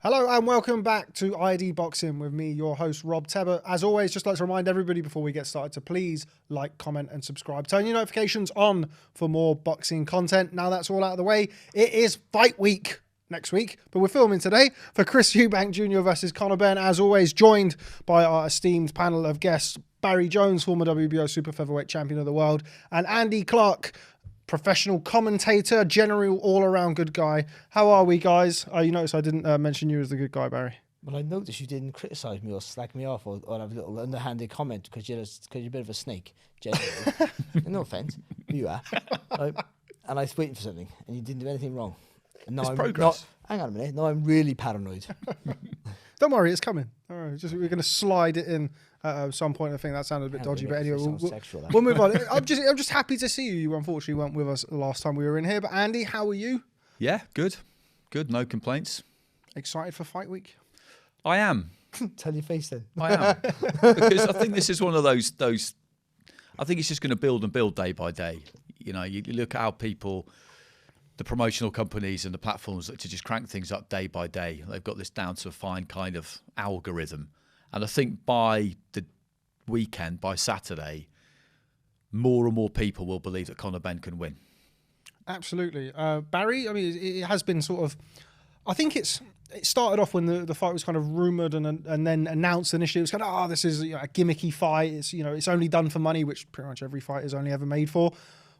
Hello and welcome back to ID Boxing with me, your host, Rob Tebbert. As always, just like to remind everybody before we get started to please like, comment and subscribe. Turn your notifications on for more boxing content. Now that's all out of the way, it is fight week next week, but we're filming today for Chris Eubank Jr. versus Conor Benn. As always, joined by our esteemed panel of guests, Barry Jones, former WBO super featherweight champion of the world, and Andy Clark, professional commentator, general all-around good guy. How are we, guys? You notice I didn't mention you as the good guy, Barry. Well, I noticed you didn't criticise me or slag me off or have a little underhanded comment because you're a bit of a snake, generally. No offence, you are. And I was waiting for something, and you didn't do anything wrong. And now it's progress. Hang on a minute. Now I'm really paranoid. Don't worry, it's coming. All right, we're going to slide it in at some point. I think that sounded a bit dodgy, but anyway, we'll move on. I'm just happy to see you. You unfortunately weren't with us last time we were in here. But Andy, how are you? Yeah, good. No complaints. Excited for fight week? I am. Tell your face then. I am. Because I think this is one of those. I think it's just going to build and build day by day. You know, you look at how people, the promotional companies and the platforms look to just crank things up day by day. They've got this down to a fine kind of algorithm. And I think by the weekend, by Saturday, more and more people will believe that Conor Benn can win. Absolutely. Barry, I mean, it has been sort of, I think it started off when the fight was kind of rumoured and then announced initially. It was kind of, this is a gimmicky fight. It's only done for money, which pretty much every fight is only ever made for.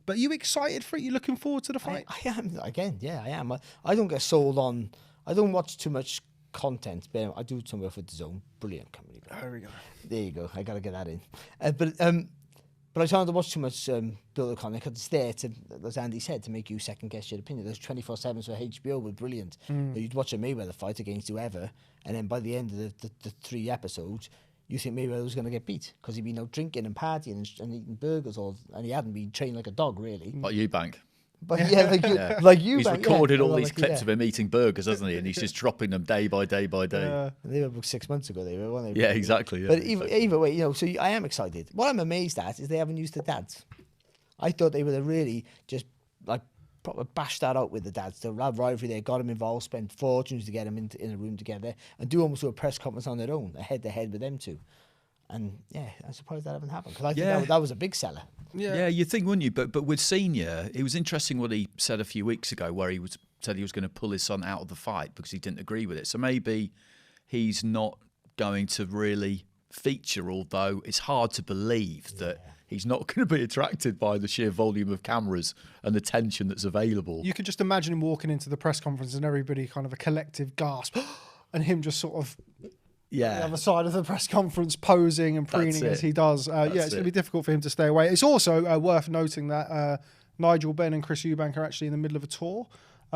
But are you excited for it? You looking forward to the fight? I am. Again, yeah, I am. I don't get sold on, I don't watch too much content, but I do some work for DAZN. Brilliant company. There we go. There you go. I got to get that in. But I try not to watch too much build-up content because it's there to, as Andy said, to make you second-guess your opinion. Those 24/7s for HBO were brilliant. You'd watch a Mayweather fight against whoever, and then by the end of the 3 episodes, you think Mayweather was going to get beat because he'd been out drinking and partying and eating burgers, and he hadn't been trained like a dog, really. Like Eubank. But yeah, like you. He's recorded all these clips of him eating burgers, hasn't he? And he's just dropping them day by day by day. They were about 6 months ago, weren't they? Yeah, exactly. Yeah, but either way, so I am excited. What I'm amazed at is they haven't used the dads. I thought they would have really just like proper bashed that out with the dads. The rivalry there, got them involved, spent fortunes to get them in a room together, and do almost a press conference on their own, head to head with them two. And yeah, I'm surprised that haven't happened because I think that was a big seller. Yeah, you'd think, wouldn't you? But with Senior, it was interesting what he said a few weeks ago, where he said he was going to pull his son out of the fight because he didn't agree with it. So maybe he's not going to really feature, although it's hard to believe that he's not going to be attracted by the sheer volume of cameras and the tension that's available. You could just imagine him walking into the press conference and everybody kind of a collective gasp and him just sort of the other side of the press conference posing and preening as he does. It's going to be difficult for him to stay away. It's also worth noting that Nigel Benn and Chris Eubank are actually in the middle of a tour.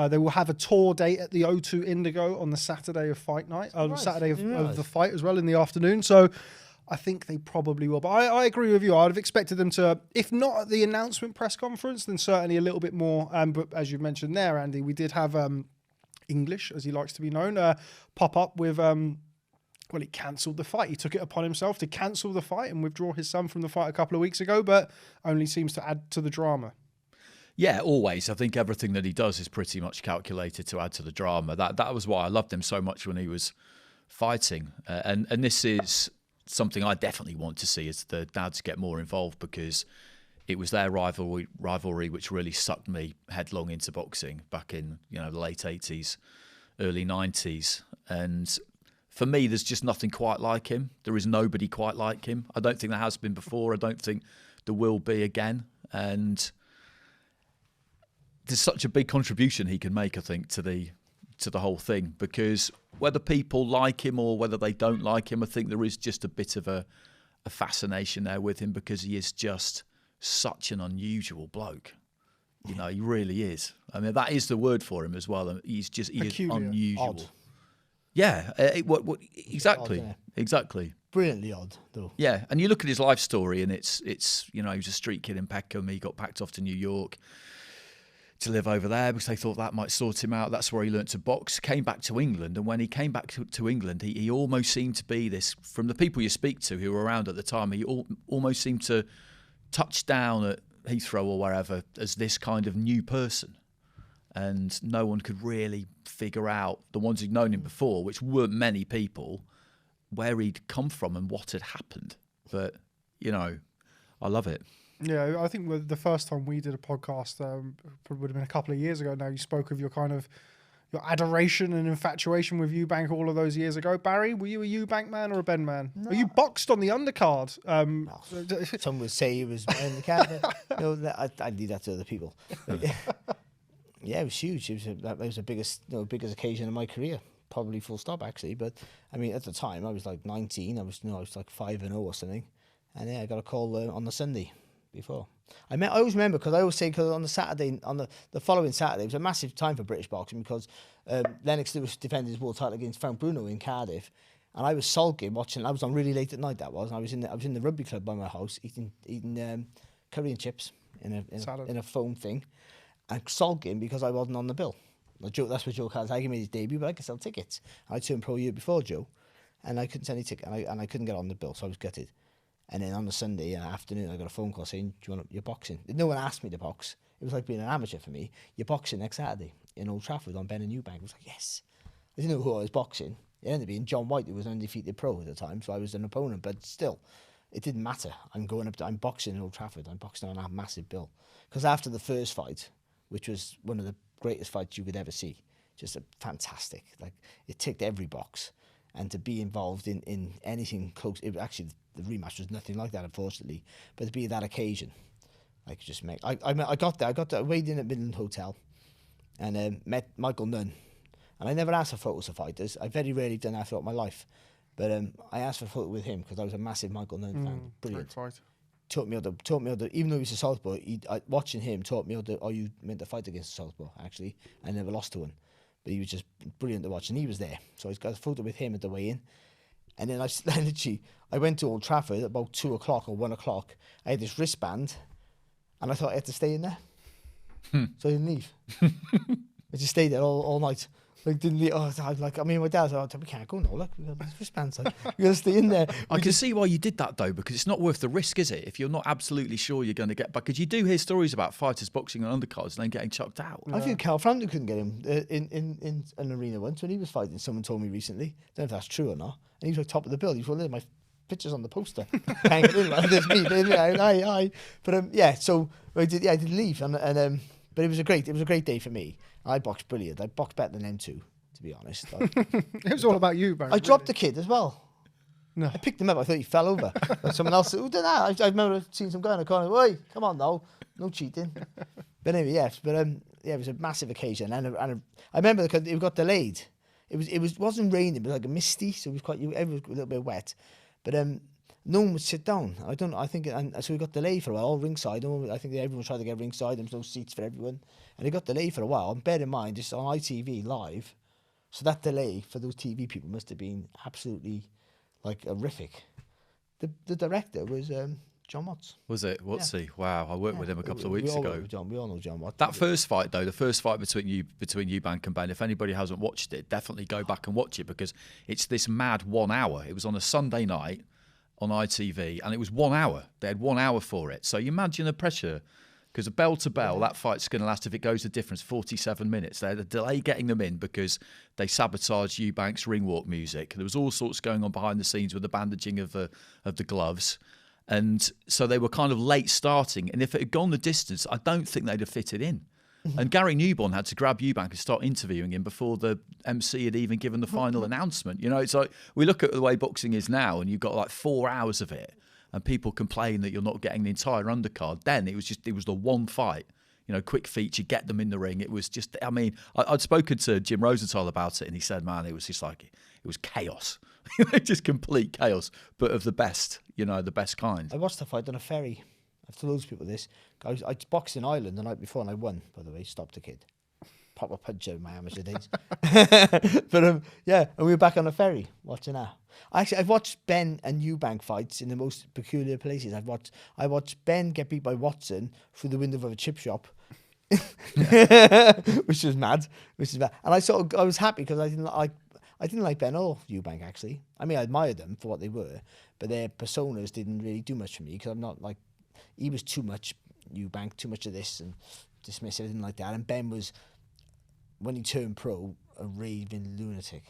They will have a tour date at the O2 Indigo on the Saturday of fight night, Saturday of the fight as well in the afternoon. So I think they probably will. But I agree with you. I'd have expected them to, if not at the announcement press conference, then certainly a little bit more. But as you mentioned there, Andy, we did have English, as he likes to be known, pop up with... he cancelled the fight. He took it upon himself to cancel the fight and withdraw his son from the fight a couple of weeks ago, but only seems to add to the drama. Yeah, always. I think everything that he does is pretty much calculated to add to the drama. That was why I loved him so much when he was fighting. And this is something I definitely want to see, is the dads get more involved, because it was their rivalry which really sucked me headlong into boxing back in the late 80s, early 90s. And for me, there's just nothing quite like him. There is nobody quite like him. I don't think there has been before. I don't think there will be again. And there's such a big contribution he can make, I think, to the whole thing. Because whether people like him or whether they don't like him, I think there is just a bit of a fascination there with him, because he is just such an unusual bloke. He really is. I mean, that is the word for him as well. He is unusual. Odd. Yeah, exactly, Odd, yeah. Exactly. Brilliantly odd, though. Yeah, and you look at his life story, and it's he was a street kid in Peckham. He got packed off to New York to live over there because they thought that might sort him out. That's where he learnt to box. Came back to England, and when he came back to England, he almost seemed to be this, from the people you speak to who were around at the time, he almost seemed to touch down at Heathrow or wherever as this kind of new person. and no one could really figure out, the ones who'd known him before, which weren't many people, where he'd come from and what had happened. But, you know, I love it. Yeah, I think the first time we did a podcast, probably would have been a couple of years ago now, you spoke of your kind of your adoration and infatuation with Eubank all of those years ago. Barry, were you a Eubank man or a Benn man? No. Were you boxed on the undercard? Some would say he was in the card. I leave that to other people. Yeah, it was huge. That was the biggest occasion in my career, probably full stop actually. But I mean, at the time, I was like 19. I was like 5-0 or something, and yeah, I got a call on the Sunday before. I always remember, because I always say, because on the Saturday, on the following Saturday, it was a massive time for British boxing, because Lennox Lewis defended his world title against Frank Bruno in Cardiff, and I was sulking watching. I was on really late at night. That was. And I was in the rugby club by my house eating curry and chips in a foam thing, and sulking because I wasn't on the bill. That's what Joe Calzaghe made his debut, but I could sell tickets. I turned pro a year before Joe, and I couldn't sell any ticket, and I couldn't get on the bill, so I was gutted. And then on the Sunday afternoon, I got a phone call saying, "Do you want you're boxing?" No one asked me to box. It was like being an amateur for me. You're boxing next Saturday in Old Trafford on Benn and Eubank. I was like, yes. I didn't know who I was boxing. It ended up being John White, who was an undefeated pro at the time, so I was an opponent. But still, it didn't matter. I'm boxing in Old Trafford. I'm boxing on a massive bill. Because after the first fight, which was one of the greatest fights you could ever see, just fantastic. Like, it ticked every box. And to be involved in anything close, the rematch was nothing like that, unfortunately. But to be at that occasion, I could just make. I got there. I weighed in at Midland Hotel, and met Michael Nunn. And I never asked for photos of fighters. I very rarely done that throughout my life. But I asked for a photo with him because I was a massive Michael Nunn fan. Brilliant. Taught me how to, even though he was a southpaw, watching him taught me how to. Oh, you meant to fight against a southpaw. Actually, I never lost to one. But he was just brilliant to watch, and he was there. So I got a photo with him at the weigh-in. And then I went to Old Trafford at about 2 o'clock or 1 o'clock. I had this wristband, and I thought I had to stay in there. So I didn't leave. I just stayed there all night. Like, didn't leave. My dad was like, we can't go now. Look, we got this wristband. So we got to stay in there. I can see why you did that, though, because it's not worth the risk, is it? If you're not absolutely sure you're going to get back. Because you do hear stories about fighters boxing on undercards and then getting chucked out. I think Carl Frampton couldn't get him in an arena once when he was fighting. Someone told me recently. I don't know if that's true or not. And he was like top of the bill. He was like, my picture's on the poster. Hang it in like this. But so I did leave, but it was a great day for me. I boxed brilliant. I boxed better than them two, to be honest. It was all about you, Barry. I dropped the kid as well. No. I picked him up. I thought he fell over. But someone else said, "Who did that?" I remember seeing some guy in the corner. "Hey, come on now, no cheating." But anyway, yes. But it was a massive occasion, and I remember because it got delayed. It wasn't raining, it was like a misty, so it was everyone was a little bit wet. But no one would sit down. So we got delayed for a while, all ringside. I think everyone tried to get ringside. There was no seats for everyone, and it got delayed for a while. And bear in mind, it's on ITV live, so that delay for those TV people must have been absolutely like horrific. The director was John Watts. Was it? Watsy? Yeah. Wow, I worked with him a couple of weeks ago. We all know John Watts. That first fight, though, the first fight between Eubank and Benn, if anybody hasn't watched it, definitely go back and watch it, because it's this mad 1 hour. It was on a Sunday night on ITV, and it was 1 hour. They had 1 hour for it. So you imagine the pressure, because bell to bell, that fight's going to last, if it goes the difference, 47 minutes. They had a delay getting them in because they sabotaged Eubank's ring walk music. There was all sorts going on behind the scenes with the bandaging of the gloves. And so they were kind of late starting. And if it had gone the distance, I don't think they'd have fitted in. And Gary Newborn had to grab Eubank and start interviewing him before the MC had even given the final announcement. You know, it's like, we look at the way boxing is now, and you've got like 4 hours of it, and people complain that you're not getting the entire undercard. Then it was the one fight, you know, quick feature, get them in the ring. It was just, I mean, I'd spoken to Jim Rosenthal about it, and he said, man, it was just like, it was chaos. Just complete chaos, but of the best, you know, the best kind. I watched the fight on a ferry. I've told loads of people this. I boxed in Ireland the night before, and I won, by the way. Stopped the kid. Proper puncher in my amateur days. But and we were back on a ferry watching that. I've watched Benn and Eubank fights in the most peculiar places. I watched Benn get beat by Watson through the window of a chip shop, which was mad. And I was happy because I didn't like Benn or Eubank, actually. I mean, I admired them for what they were, but their personas didn't really do much for me, because I'm not like, he was too much Eubank, too much of this, and dismissive, I didn't like that. And Benn was when he turned pro, a raving lunatic.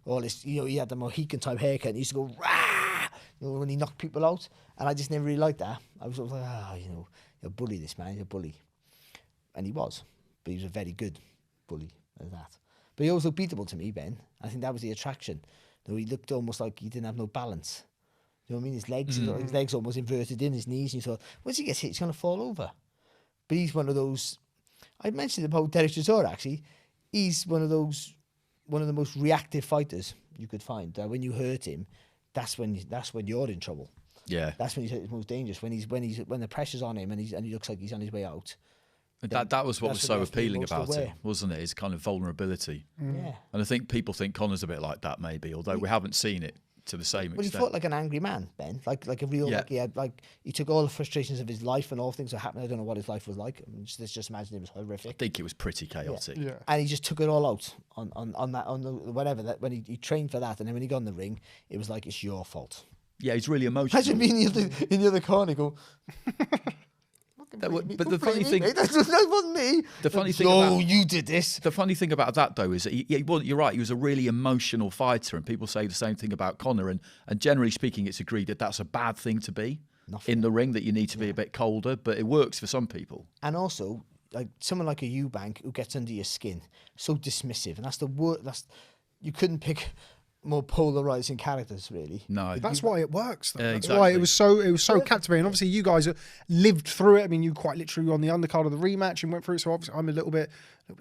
All this, he had the Mohican type haircut. And he used to go rah, when he knocked people out. And I just never really liked that. I was sort of like, you're a bully, this man. He's a bully, and he was, but he was a very good bully at that. But he was beatable to me, Ben. I think that was the attraction. He looked almost like he didn't have no balance. You know what I mean? His legs almost inverted in, his knees. And you thought, once he gets hit, he's going to fall over. But he's one of those. I mentioned about Derek Chisora, actually. He's one of the most reactive fighters you could find. When you hurt him, that's when you're in trouble. Yeah, that's when he's most dangerous. When the pressure's on him and he looks like he's on his way out. That was what was so appealing about it, wasn't it? His kind of vulnerability. Yeah. And I think people think Conor's a bit like that, maybe, although we haven't seen it to the same extent. Well, he fought like an angry man, Ben. Like a real, he took all the frustrations of his life and all things that happened. I don't know what his life was like. Let's just imagine it was horrific. I think it was pretty chaotic. Yeah. And he just took it all out when he trained for that, and then when he got in the ring, it was like, it's your fault. Yeah, he's really emotional. Imagine being in the other corner, go. But the funny thing, that wasn't me. The funny thing, you did this. The funny thing about that, though, is that you're right. He was a really emotional fighter, and people say the same thing about Conor. And generally speaking, it's agreed that that's a bad thing to be in the ring. That you need to be a bit colder, but it works for some people. And also, like someone like a Eubank who gets under your skin, so dismissive, and that's the word. You couldn't pick more polarizing characters, really. No, that's why it works. Though. That's exactly. why it was so captivating. Obviously, you guys lived through it. I mean, you quite literally were on the undercard of the rematch and went through it. So obviously, I'm a little bit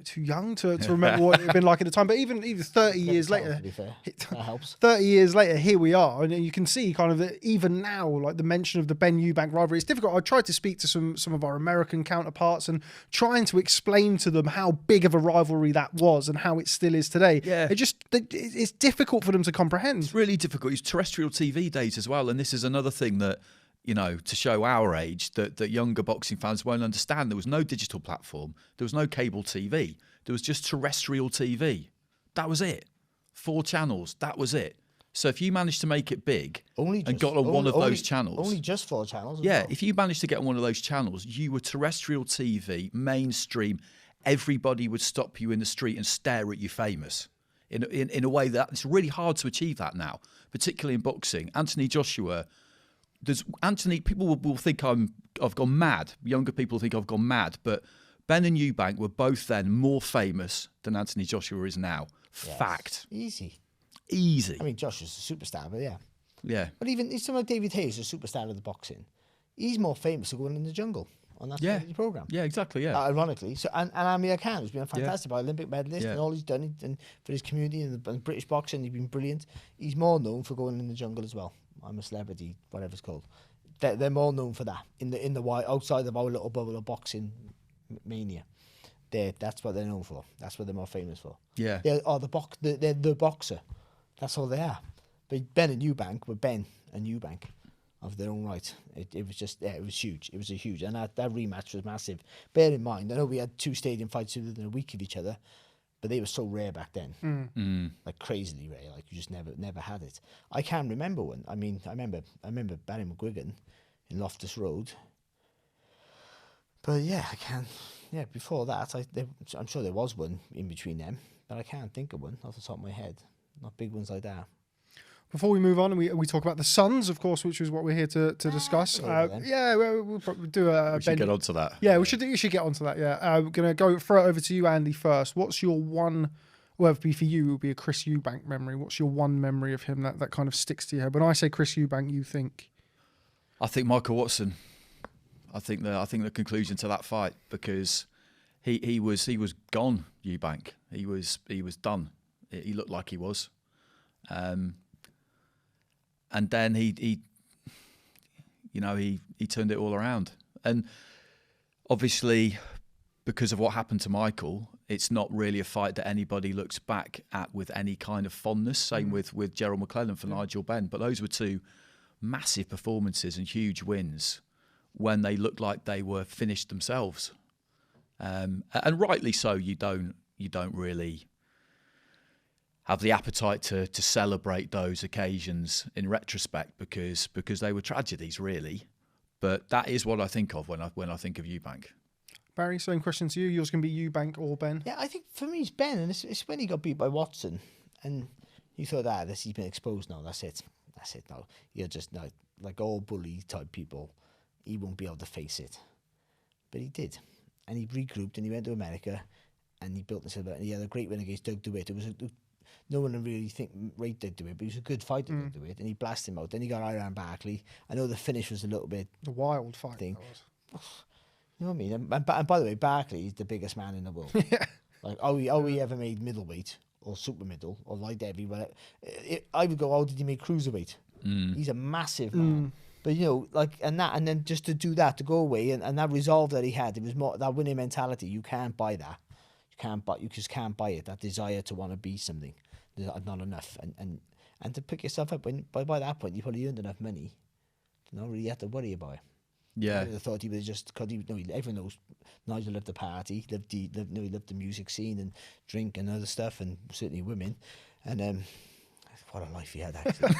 too young to remember what it had been like at the time. But even 30 years later, to be fair, that helps. 30 years later, here we are, and you can see kind of even now, like the mention of the Benn Eubank rivalry. It's difficult. I tried to speak to some of our American counterparts and trying to explain to them how big of a rivalry that was and how it still is today. Yeah, it's difficult for them to comprehend. It's really difficult. It's terrestrial TV days as well, and this is another thing that, to show our age, that younger boxing fans won't understand. There was no digital platform. There was no cable TV. There was just terrestrial TV. That was it. 4 channels. That was it. So if you managed to make it big and got on one of those channels... Only just 4 channels? Yeah, if you managed to get on one of those channels, you were terrestrial TV, mainstream. Everybody would stop you in the street and stare at you famous. In a way that it's really hard to achieve that now, particularly in boxing. Anthony Joshua... people will think I've gone mad. Younger people think I've gone mad, but Benn and Eubank were both then more famous than Anthony Joshua is now. Yes. Fact. Easy. I mean, Joshua's a superstar, but yeah. Yeah. But even someone like David Hayes, a superstar of the boxing, he's more famous for going in the jungle on that program. Yeah, exactly. Yeah. Ironically, so and Amir Khan, who's been a fantastic Olympic medalist, and all he's done and for his community and British boxing, he's been brilliant. He's more known for going in the jungle as well. I'm a celebrity, whatever it's called. They're more known for that in the wide outside of our little bubble of boxing mania. That's what they're known for. That's what they're more famous for. Yeah. They're the boxer. That's all they are. But Benn and Eubank were Benn and Eubank of their own right. It was just it was huge. It was a huge, and that rematch was massive. Bear in mind, I know we had 2 stadium fights within a week of each other. But they were so rare back then, like crazily rare. Like you just never had it. I can't remember one. I mean, I remember Barry McGuigan in Loftus Road. But yeah, I can't. Yeah, before that, I'm sure there was one in between them, but I can't think of one off the top of my head. Not big ones like that. Before we move on, we talk about the Suns, of course, which is what we're here to discuss. We'll probably do a... We should get onto that. Yeah, we should get onto that, yeah. We're going to throw it over to you, Andy, first. What's your one... Well, it'd be for you, it would be a Chris Eubank memory. What's your one memory of him that kind of sticks to your head? When I say Chris Eubank, you think... I think Michael Watson. I think the conclusion to that fight, because he was gone, Eubank. He was done. He looked like he was. And then he turned it all around. And obviously, because of what happened to Michael, it's not really a fight that anybody looks back at with any kind of fondness. Same with Gerald McClellan for Nigel Benn. But those were 2 massive performances and huge wins when they looked like they were finished themselves. And rightly so, you don't really have the appetite to celebrate those occasions in retrospect because they were tragedies, really. But that is what I think of when I think of Eubank. Barry, same question to you. Yours going to be Eubank or Benn? Yeah, I think for me it's Benn, and it's when he got beat by Watson, and you thought, he's been exposed now. That's it. No, you're just like all bully type people. He won't be able to face it, but he did, and he regrouped and he went to America, and he built himself up. And he had a great win against Doug DeWitt. It was no one really rate Doug DeWitt, but he was a good fighter, Doug DeWitt, and he blasted him out. Then he got Iran Barkley. I know the finish was a little bit the wild fight thing. You know what I mean? And by the way, Barkley is the biggest man in the world. Yeah. Like, how he ever made middleweight or super middle or light heavy? I would go, how did he make cruiserweight? He's a massive man. But and then just to do that, to go away, and that resolve that he had, it was more that winning mentality. You can't buy that. You just can't buy it. That desire to want to be something. There's not enough. And to pick yourself up by that point, you probably earned enough money to not really have to worry about it. Yeah, I thought he was just because everyone knows Nigel loved the party, he loved the music scene and drink and other stuff, and certainly women. And what a life he had, actually.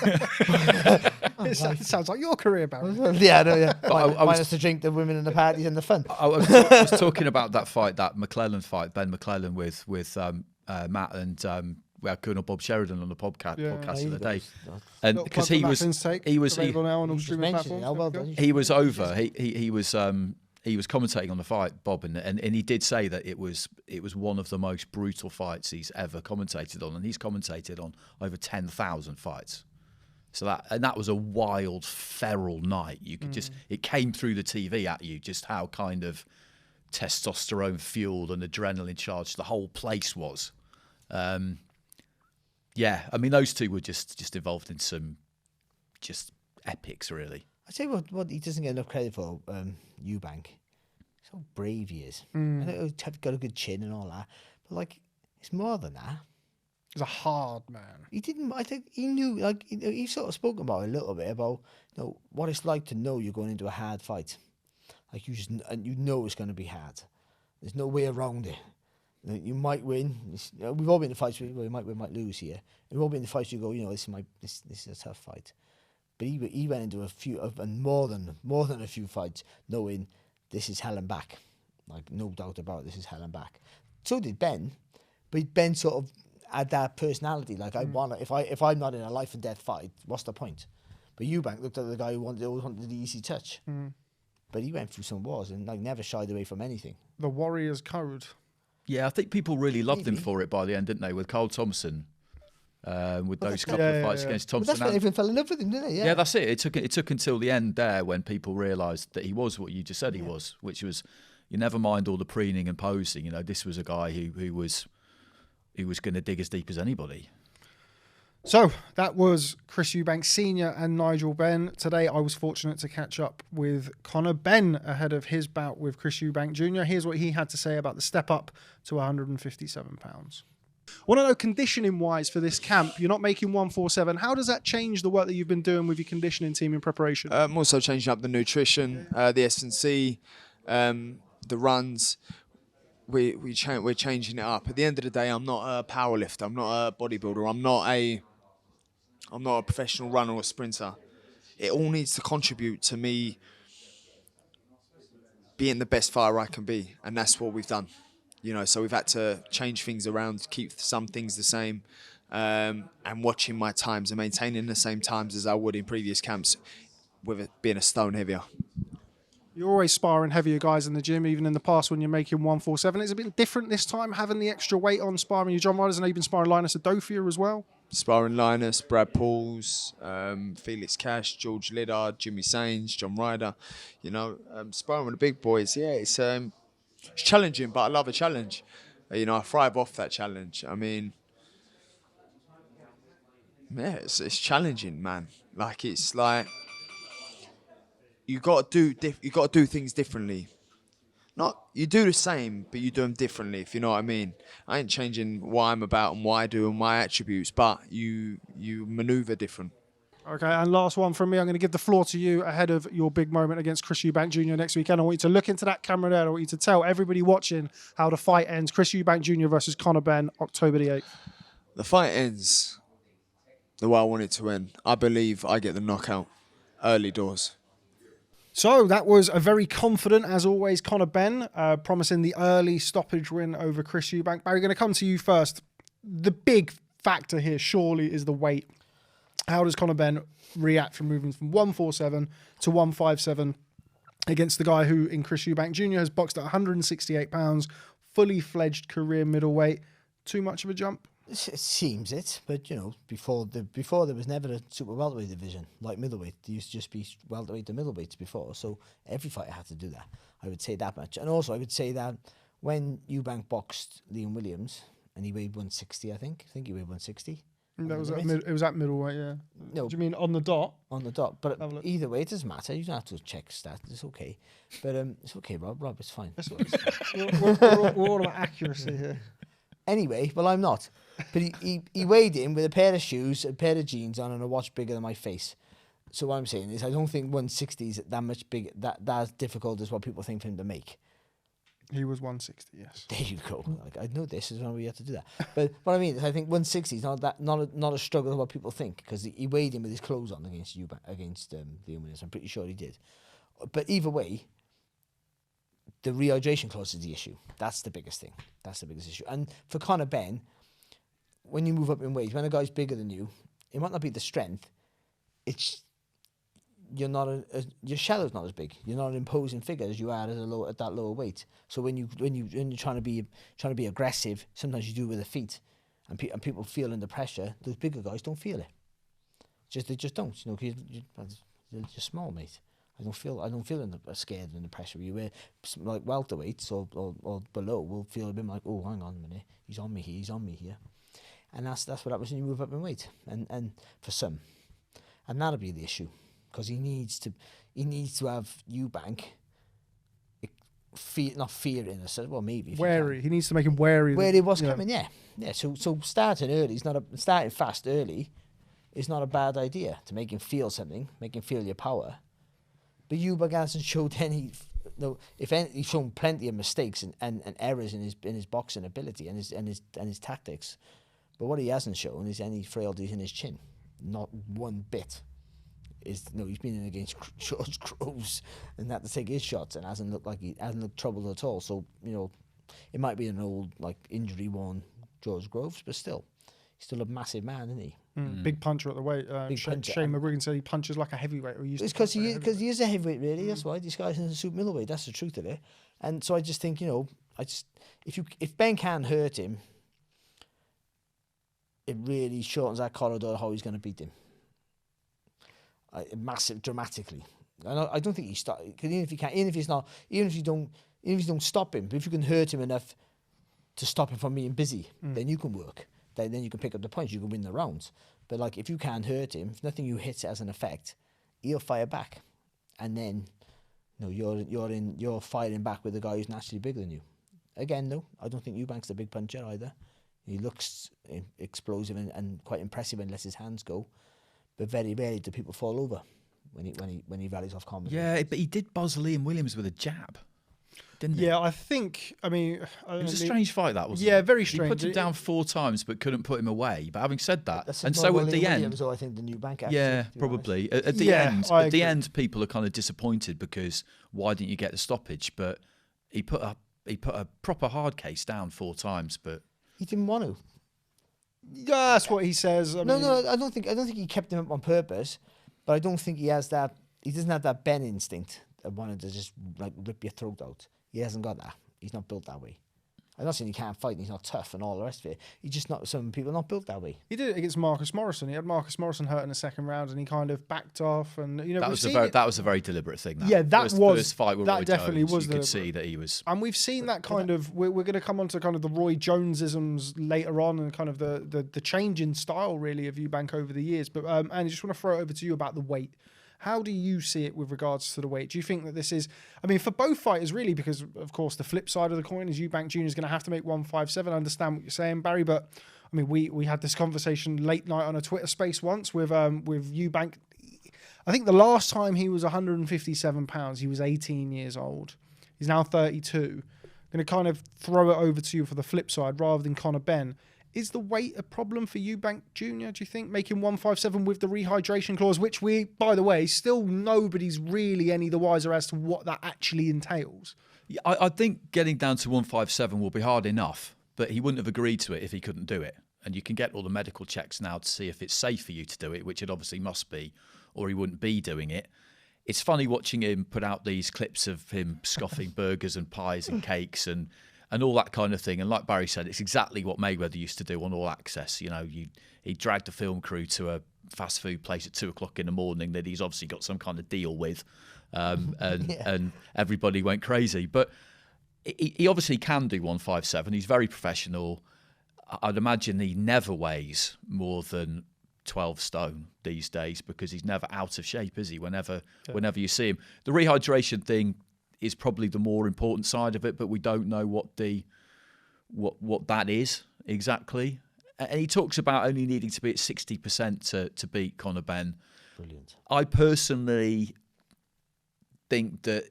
It sounds like your career, Barry. Yeah. Minus the drink, the women, and the parties and the fun. I was talking about that fight, that McClellan fight, Ben McClellan with Matt and. We had Colonel Bob Sheridan on the podcast the other day, and because he was over. He was commentating on the fight, Bob, and he did say that it was one of the most brutal fights he's ever commentated on, and he's commentated on over 10,000 fights. So that was a wild, feral night. You could it came through the TV at you, just how kind of testosterone fueled and adrenaline charged the whole place was. Yeah, I mean, those two were just involved in some just epics, really. I'd say what he doesn't get enough credit for, Eubank. So brave he is. I know he's got a good chin and all that, but it's more than that. He's a hard man. He didn't. I think he knew. He sort of spoke about it a little bit about what it's like to know you're going into a hard fight. Like you it's going to be hard. There's no way around it. You might win. We've all been in fights where we might win, might lose here. We've all been in fights where you go, this is a tough fight. But he went into a few, and more than a few fights, knowing this is hell and back. Like, no doubt about it, this is hell and back. So did Ben, but Ben sort of had that personality. Like, I want to, if I'm not in a life and death fight, what's the point? But Eubank looked at the guy who always wanted the easy touch. But he went through some wars and never shied away from anything. The warrior's code. Yeah, I think people really loved him for it by the end, didn't they? With Carl Thompson, with those couple of fights against Thompson. But that's when everyone fell in love with him, didn't it? Yeah, that's it. It took until the end there when people realised that he was what you just said he was, which was, you never mind all the preening and posing. This was a guy who was going to dig as deep as anybody. So that was Chris Eubank Sr. and Nigel Benn. Today I was fortunate to catch up with Conor Benn ahead of his bout with Chris Eubank Jr. Here's what he had to say about the step up to 157 pounds. I want to know, conditioning-wise for this camp, you're not making 147. How does that change the work that you've been doing with your conditioning team in preparation? I'm also changing up the nutrition, the S&C, the runs. We're changing it up. At the end of the day, I'm not a powerlifter. I'm not a bodybuilder. I'm not a professional runner or sprinter. It all needs to contribute to me being the best fighter I can be, and that's what we've done. So we've had to change things around, keep some things the same, and watching my times and maintaining the same times as I would in previous camps, with it being a stone heavier. You're always sparring heavier guys in the gym, even in the past when you're making 147. It's a bit different this time, having the extra weight on, sparring your John Riders, and even sparring Linus Adofia as well. Sparring Linus, Brad Pauls, Felix Cash, George Liddard, Jimmy Sains, John Ryder. Sparring with the big boys. Yeah, it's challenging, but I love a challenge. I thrive off that challenge. I mean, yeah, it's challenging, man. It's like you got to do things differently. You do the same, but you do them differently, if you know what I mean. I ain't changing what I'm about and what I do and my attributes, but you manoeuvre different. Okay, and last one from me. I'm going to give the floor to you ahead of your big moment against Chris Eubank Jr. next weekend. I want you to look into that camera there. I want you to tell everybody watching how the fight ends. Chris Eubank Jr. versus Conor Benn, October the 8th. The fight ends the way I want it to end. I believe I get the knockout, early doors. So that was a very confident, as always, Conor Benn, promising the early stoppage win over Chris Eubank. Barry, going to come to you first. The big factor here surely is the weight. How does Conor Benn react from moving from 147 to 157 against the guy who, in Chris Eubank Jr., has boxed at 168 pounds, fully fledged career middleweight? Too much of a jump? It seems it, but before there was never a super welterweight division like middleweight. There used to just be welterweight to middleweights before, so every fighter had to do that. I would say that much, and also I would say that when Eubank boxed Liam Williams and he weighed 160, I think he weighed 160. That was it was at middleweight, yeah. No, do you mean on the dot? On the dot, but either way, it doesn't matter. You don't have to check stats. It's okay, but it's okay, Rob. Rob, it's fine. We're all about accuracy here. Anyway, well, I'm not. But he weighed in with a pair of shoes, a pair of jeans on, and a watch bigger than my face. So what I'm saying is, I don't think 160 is that much big, that's difficult as what people think for him to make. He was 160, yes. There you go. Like, I know this is when we have to do that. But what I mean is, I think 160 is not a struggle as what people think, because he weighed in with his clothes on against Liam Williams. I'm pretty sure he did. But either way, the rehydration clause is the issue. That's the biggest thing. That's the biggest issue. And for Conor Benn, when you move up in weight, when a guy's bigger than you, it might not be the strength. It's your shadow's not as big. You're not an imposing figure as you are at that lower weight. So when you're trying to be aggressive, sometimes you do it with the feet, and people feel under pressure. Those bigger guys don't feel it. They just don't. You're small, mate. I don't feel scared in the pressure. You wear like welterweights or below will feel a bit like, oh, hang on a minute, he's on me here, and that's what happens when you move up in weight. And for some, and that'll be the issue, because he needs to have Eubank not fearing us. Well, maybe wary. He needs to make him wary. Wary what's coming. Yeah. So starting early starting fast early is not a bad idea to make him feel something, make him feel your power. But Eubank hasn't showed any. No, if any, he's shown plenty of mistakes and errors in his boxing ability and his tactics. But what he hasn't shown is any frailties in his chin. Not one bit. He's been in against George Groves and had to take his shots and hasn't looked troubled at all. So it might be an old injury-worn George Groves, but still, he's still a massive man, isn't he? Big puncher at the weight. Shane McGuigan said he punches like a heavyweight. It's because he is a heavyweight, really. That's why this guy's in the super middleweight. That's the truth of it. And so I just think, if Ben can hurt him, it really shortens that corridor how he's going to beat him. Dramatically. I don't think he stop. Even if you don't stop him, but if you can hurt him enough to stop him from being busy, then you can work. Then you can pick up the points. You can win the rounds. But if you can't hurt him, if nothing you hit has an effect, he'll fire back, and then you're firing back with a guy who's naturally bigger than you. Again, though, I don't think Eubank's a big puncher either. He looks explosive and quite impressive when he lets his hands go, but very rarely do people fall over when he rallies off combat. Yeah, but he did buzz Liam Williams with a jab, didn't he? Yeah, I think. I mean, it was a strange fight, that wasn't it? Yeah, very strange. He put him down 4 times, but couldn't put him away. But having said that, That's and so at the end, I think the Eubank. Yeah, probably at the end, people are kind of disappointed because why didn't you get the stoppage? But he put a proper hard case down 4 times, but he didn't want to. Yeah, that's what he says. I don't think he kept him up on purpose, but I don't think he has that. He doesn't have that Ben instinct of wanting to just rip your throat out. He hasn't got that. He's not built that way. I'm not saying he can't fight and he's not tough and all the rest of it. He's just not. Some people are not built that way. He did it against Marcus Morrison. He had Marcus Morrison hurt in the second round, and he kind of backed off. And that was a very deliberate thing. First fight with that Roy definitely Jones, was. You could see that he was. And we've seen that kind of. We're going to come on to kind of the Roy Jones-isms later on, and kind of the change in style really of Eubank over the years. But and I just want to throw it over to you about the weight. How do you see it with regards to the weight? Do you think that this is, I mean, for both fighters really, because of course the flip side of the coin is Eubank Jr. is going to have to make 157. I understand what you're saying, Barry, but I mean, we had this conversation late night on a Twitter space once with Eubank. I think the last time he was 157 pounds, he was 18 years old. He's now 32. I'm going to kind of throw it over to you for the flip side rather than Conor Benn. Is the weight a problem for Eubank Jr., do you think? Making 157 with the rehydration clause, which we, by the way, still nobody's really any the wiser as to what that actually entails. Yeah, I think getting down to 157 will be hard enough, but he wouldn't have agreed to it if he couldn't do it. And you can get all the medical checks now to see if it's safe for you to do it, which it obviously must be, or he wouldn't be doing it. It's funny watching him put out these clips of him scoffing burgers and pies and cakes and all that kind of thing. And like Barry said, it's exactly what Mayweather used to do on All Access. You know, he dragged the film crew to a fast food place at 2 o'clock in the morning that he's obviously got some kind of deal with, and everybody went crazy. But he obviously can do 157. He's very professional. I'd imagine he never weighs more than 12 stone these days because he's never out of shape, is he? Whenever you see him, the rehydration thing is probably the more important side of it, but we don't know what that is exactly. And he talks about only needing to be at 60% to beat Conor Benn. Brilliant. I personally think that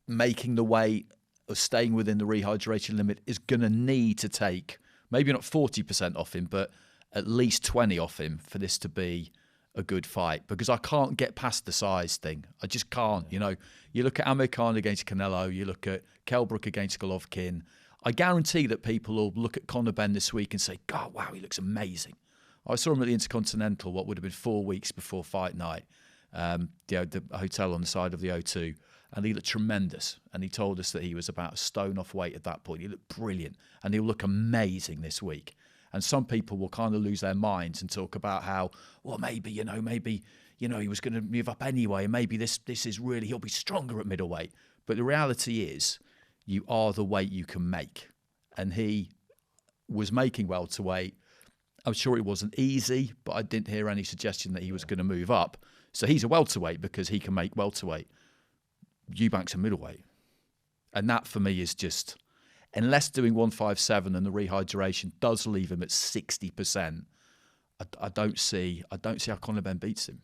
making the weight or staying within the rehydration limit is going to need to take maybe not 40% off him, but at least 20 off him for this to be a good fight, because I can't get past the size thing. I just can't. You know, you look at Amir Khan against Canelo, you look at Kell Brook against Golovkin. I guarantee that people will look at Conor Benn this week and say, God, wow, he looks amazing. I saw him at the Intercontinental, what would have been 4 weeks before fight night, the hotel on the side of the O2, and he looked tremendous. And he told us that he was about a stone off weight at that point. He looked brilliant, and he'll look amazing this week. And some people will kind of lose their minds and talk about how, well, maybe he was going to move up anyway, and maybe this is really, he'll be stronger at middleweight. But the reality is, you are the weight you can make. And he was making welterweight. I'm sure it wasn't easy, but I didn't hear any suggestion that he was going to move up. So he's a welterweight because he can make welterweight. Eubank's a middleweight. And that for me is just, unless doing 157 and the rehydration does leave him at 60%, I don't see how Conor Benn beats him.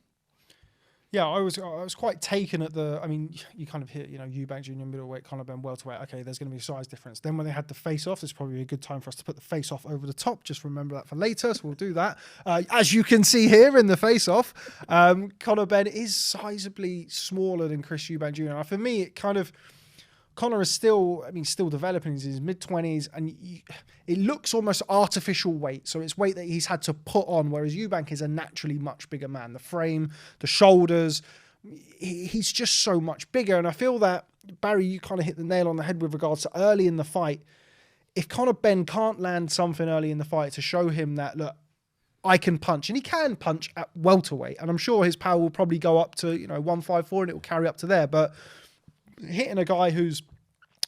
Yeah, I was quite taken at the. I mean, you kind of hear, Eubank Jr. middleweight, Conor Benn welterweight. Okay, there's going to be a size difference. Then when they had the face-off, it's probably a good time for us to put the face-off over the top. Just remember that for later, so we'll do that. As you can see here in the face-off, Conor Benn is sizably smaller than Chris Eubank Jr. And for me, it kind of. Conor is still developing. He's in his mid-20s, and it looks almost artificial weight. So it's weight that he's had to put on, whereas Eubank is a naturally much bigger man. The frame, the shoulders, he's just so much bigger. And I feel that, Barry, you kind of hit the nail on the head with regards to early in the fight. If Conor Benn can't land something early in the fight to show him that, look, I can punch, and he can punch at welterweight, and I'm sure his power will probably go up to 154, and it will carry up to there. But hitting a guy who's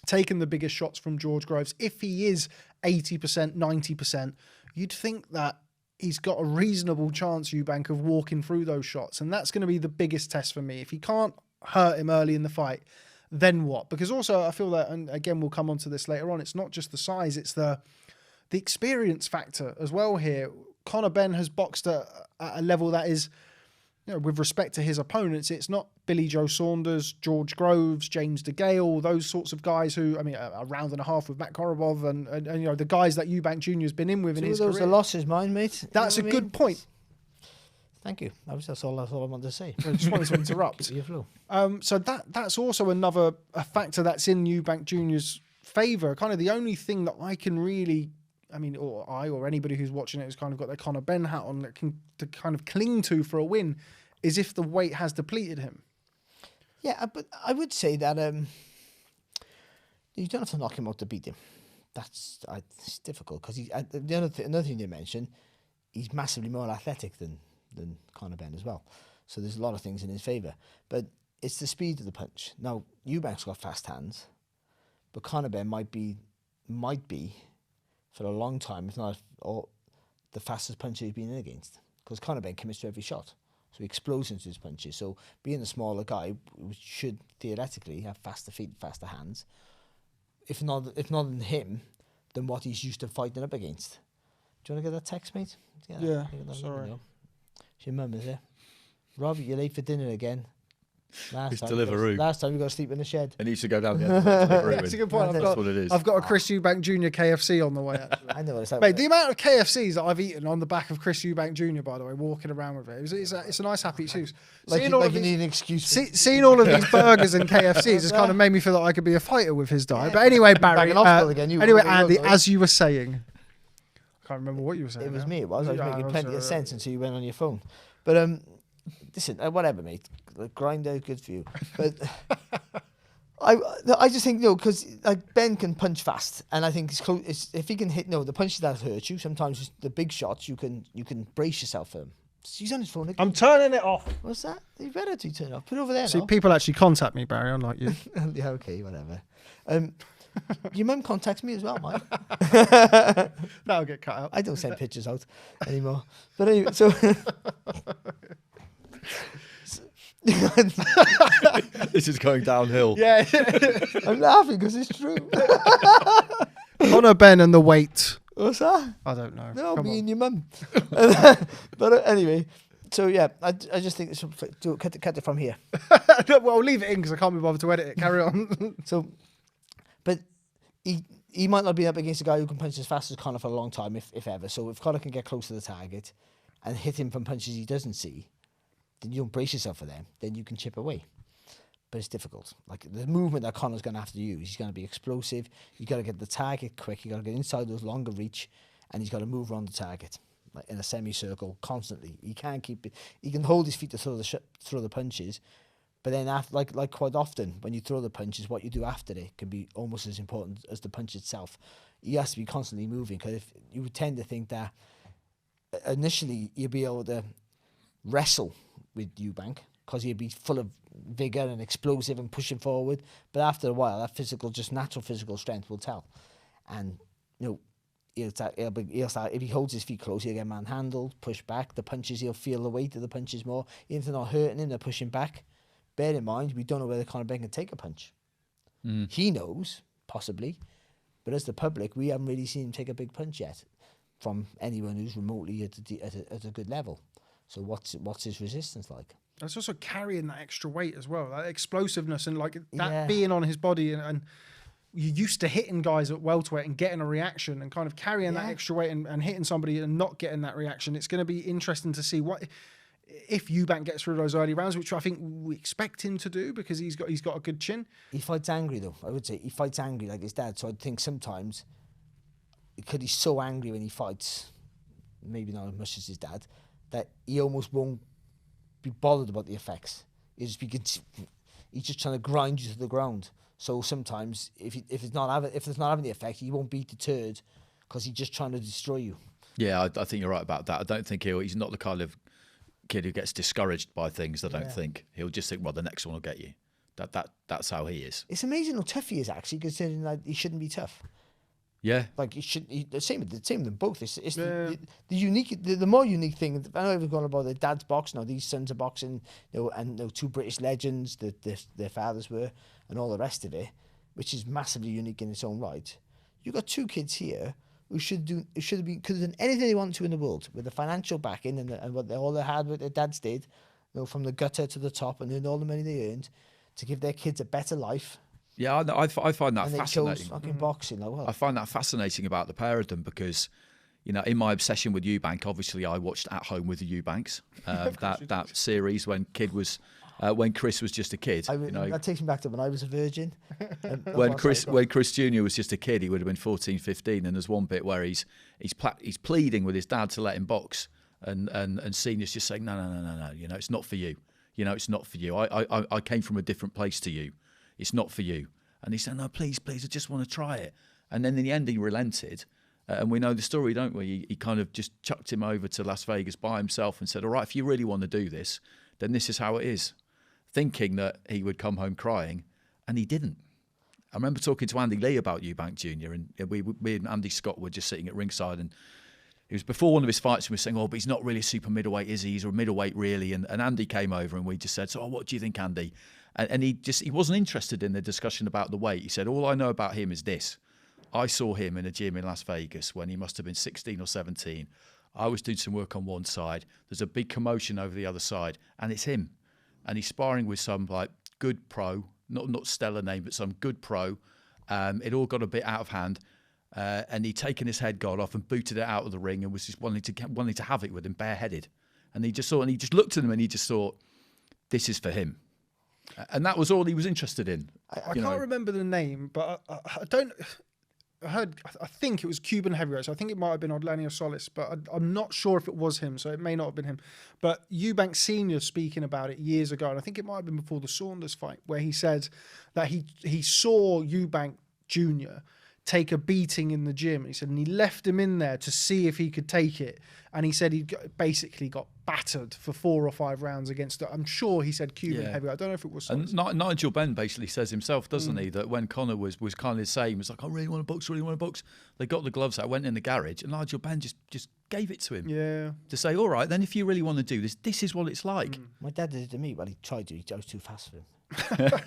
taken the biggest shots from George Groves, if he is 80%, 90%, you'd think that he's got a reasonable chance, Eubank, of walking through those shots. And that's going to be the biggest test for me. If he can't hurt him early in the fight, then what? Because also I feel that, and again, we'll come on to this later on, it's not just the size, it's the experience factor as well here. Conor Benn has boxed at a level that is, with respect to his opponents, it's not Billy Joe Saunders, George Groves, James DeGale, those sorts of guys who, a round and a half with Matt Korobov and the guys that Eubank Jr. has been in with in his career. Those are losses, mine, mate. That's a good point. Thank you. That's all I wanted to say. I just wanted to interrupt. So that's also another factor that's in Eubank Jr.'s favour. Kind of the only thing that I can really, or anybody who's watching it who's kind of got their Conor Benn hat on that can to kind of cling to for a win, is if the weight has depleted him. Yeah, but I would say that you don't have to knock him out to beat him. It's difficult because another thing you mentioned, he's massively more athletic than Conor Benn as well. So there's a lot of things in his favour. But it's the speed of the punch. Now, Eubank's got fast hands, but Conor Benn might be for a long time, if not the fastest puncher he's been in against. Because Conor Benn commits to every shot. So he explodes into his punches. So being a smaller guy should theoretically have faster feet, faster hands. If not in him, then what he's used to fighting up against. Do you want to get that text, mate? Yeah, sorry. It's your mum, is it? Rob, you're late for dinner again. His Deliveroo. Last time you got to sleep in the shed. And he used to go down the end of the Deliveroo. That's a good point. That's what it is. I've got a Chris Eubank Jr. KFC on the way. I know what it's like. Mate, the amount of KFCs that I've eaten on the back of Chris Eubank Jr., by the way, walking around with it, it's a nice happy excuse. Like you need an excuse. Seeing all of these burgers and KFCs has kind of made me feel like I could be a fighter with his diet. But anyway, Barry. Anyway, Andy, as you were saying, I can't remember what you were saying. It was me. It was. I was making plenty of sense until you went on your phone. But listen, whatever, mate. Grinder, good for you. But I just think because like Ben can punch fast, and I think if he can hit the punches that hurt you. Sometimes the big shots you can brace yourself for them. He's on his phone again. I'm turning it off. What's that? You better to turn it off. Put it over there. See, people actually contact me, Barry, unlike you. Yeah, okay, whatever. Your mum contacts me as well, Mike. That'll get cut out. I don't send pictures out anymore. But anyway, so this is going downhill. Yeah. I'm laughing because it's true. Conor Benn and the weight. What's that? I don't know. No, Come me on. and your mum. But anyway, so yeah, I just think it's cut it from here. Well, I'll leave it in because I can't be bothered to edit it. Carry on. So, but he might not be up against a guy who can punch as fast as Conor for a long time, if ever. So if Conor can get close to the target and hit him from punches he doesn't see, then you don't brace yourself for them. Then you can chip away. But it's difficult. Like the movement that Conor's going to have to use, he's going to be explosive. You got to get the target quick. You got to get inside those longer reach, and he's got to move around the target like in a semicircle constantly. He can't keep it. He can hold his feet to throw the punches, but then after, like quite often when you throw the punches, what you do after it can be almost as important as the punch itself. He has to be constantly moving because if you would tend to think that initially you'd be able to wrestle with Eubank because he'd be full of vigor and explosive and pushing forward, but after a while that natural physical strength will tell, and he'll start, if he holds his feet close, he'll get manhandled, pushed back. The punches, he'll feel the weight of the punches more. Even if they're not hurting him, they're pushing back. Bear in mind, we don't know whether Conor Benn can take a punch. He knows, possibly, but as the public, we haven't really seen him take a big punch yet from anyone who's remotely at a good level. So what's his resistance like? That's also carrying that extra weight as well, that explosiveness and being on his body and you're used to hitting guys at welterweight and getting a reaction and kind of carrying that extra weight and hitting somebody and not getting that reaction. It's going to be interesting to see what if Eubank gets through those early rounds, which I think we expect him to do because he's got a good chin. He fights angry though. I would say he fights angry like his dad. So I think sometimes because he's so angry when he fights, maybe not as much as his dad, that he almost won't be bothered about the effects. He's just trying to grind you to the ground. So sometimes, if it's not having the effect, he won't be deterred because he's just trying to destroy you. Yeah, I think you're right about that. I don't think he's not the kind of kid who gets discouraged by things. I don't think he'll just think, well, the next one will get you. That's how he is. It's amazing how tough he is actually, considering that he shouldn't be tough. Yeah, like the same with them both. It's the unique, the more unique thing. I know everyone's gone about their dad's box now. These sons are boxing, and two British legends that their fathers were, and all the rest of it, which is massively unique in its own right. You got two kids here who could have done anything they wanted to in the world with the financial backing and what all the hard work their dads did, from the gutter to the top, and earned all the money they earned to give their kids a better life. Yeah, I find that and fascinating. Fucking boxing, like, well. I find that fascinating about the pair of them because, in my obsession with Eubank, obviously I watched At Home with the Eubanks, that series when Chris was just a kid. That takes me back to when I was a virgin. When Chris Jr was just a kid, he would have been 14, 15, and there's one bit where he's pleading with his dad to let him box, and Senior's just saying no, it's not for you. It's not for you. I came from a different place to you. It's not for you. And he said, no, please, I just want to try it. And then in the end, he relented. And we know the story, don't we? He kind of just chucked him over to Las Vegas by himself and said, all right, if you really want to do this, then this is how it is. Thinking that he would come home crying, and he didn't. I remember talking to Andy Lee about Eubank Jr. and we and Andy Scott were just sitting at ringside, and it was before one of his fights, and we were saying, but he's not really a super middleweight, is he? He's a middleweight, really. And Andy came over, and we just said, so what do you think, Andy? And he wasn't interested in the discussion about the weight. He said, all I know about him is this. I saw him in a gym in Las Vegas when he must have been 16 or 17. I was doing some work on one side. There's a big commotion over the other side, and it's him. and he's sparring with some like good pro, not stellar name, but some good pro. It all got a bit out of hand, and he'd taken his head guard off and booted it out of the ring, and was just wanting to have it with him bareheaded. And he just looked at him, and he just thought, this is for him. And that was all he was interested in. I can't remember the name, but I don't. I think it was Cuban heavyweight, so I think it might have been Odlanier Solis, but I'm not sure if it was him, so it may not have been him. But Eubank Sr. speaking about it years ago, and I think it might have been before the Saunders fight, where he said that he saw Eubank Jr. take a beating in the gym. He said, and he left him in there to see if he could take it. And he said he basically got battered for 4 or 5 rounds against, I'm sure he said Cuban heavyweight. I don't know if it was. And Nigel Benn basically says himself, doesn't he, that when Conor was kind of saying, he was like, I really want to box, They got the gloves out, went in the garage, and Nigel Benn just gave it to him. Yeah. To say, all right, then if you really want to do this, this is what it's like. My dad did it to me, but he tried to. I was too fast for him.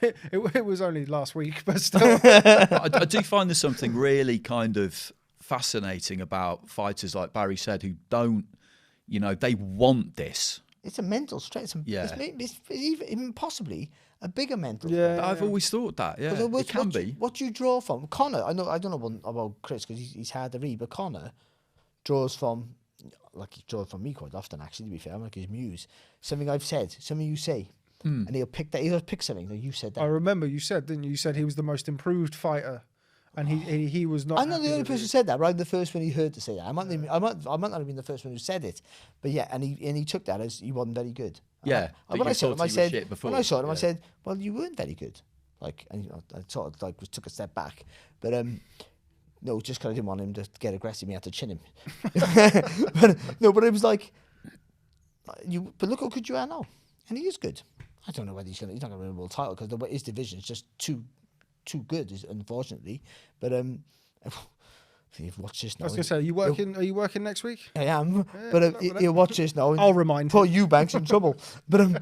it was only last week, but still. I do find there's something really kind of fascinating about fighters like Barry said, who don't, they want this. It's a mental stress. It's even possibly a bigger mental stress. Yeah, I've always thought that. Yeah, it can be. What do you draw from? Conor, I don't know about Chris because he's hard to read, but Conor draws from, like he draws from me quite often. Actually, to be fair, I'm like his muse. Something I've said, something you say. And he'll pick that. He'll pick something that you said. That. I remember you said, didn't you? You said he was the most improved fighter, and he was not. I'm not the only person who said that. Right, the first one he heard to say that. I might not have been the first one who said it, but yeah, and he took that as he wasn't very good. Yeah. When I saw him, I said, well, you weren't very good. Like, and I sort of like took a step back, but no, just because I didn't want him to get aggressive, I had to chin him. but it was like, but look how good you are now, and he is good. I don't know whether he's not going to win a world title because his division is just too good, unfortunately. But you've watched this now. I was going to say, are you working next week? I am, yeah, but you'll watch this now. I'll remind poor Eubank's in trouble. But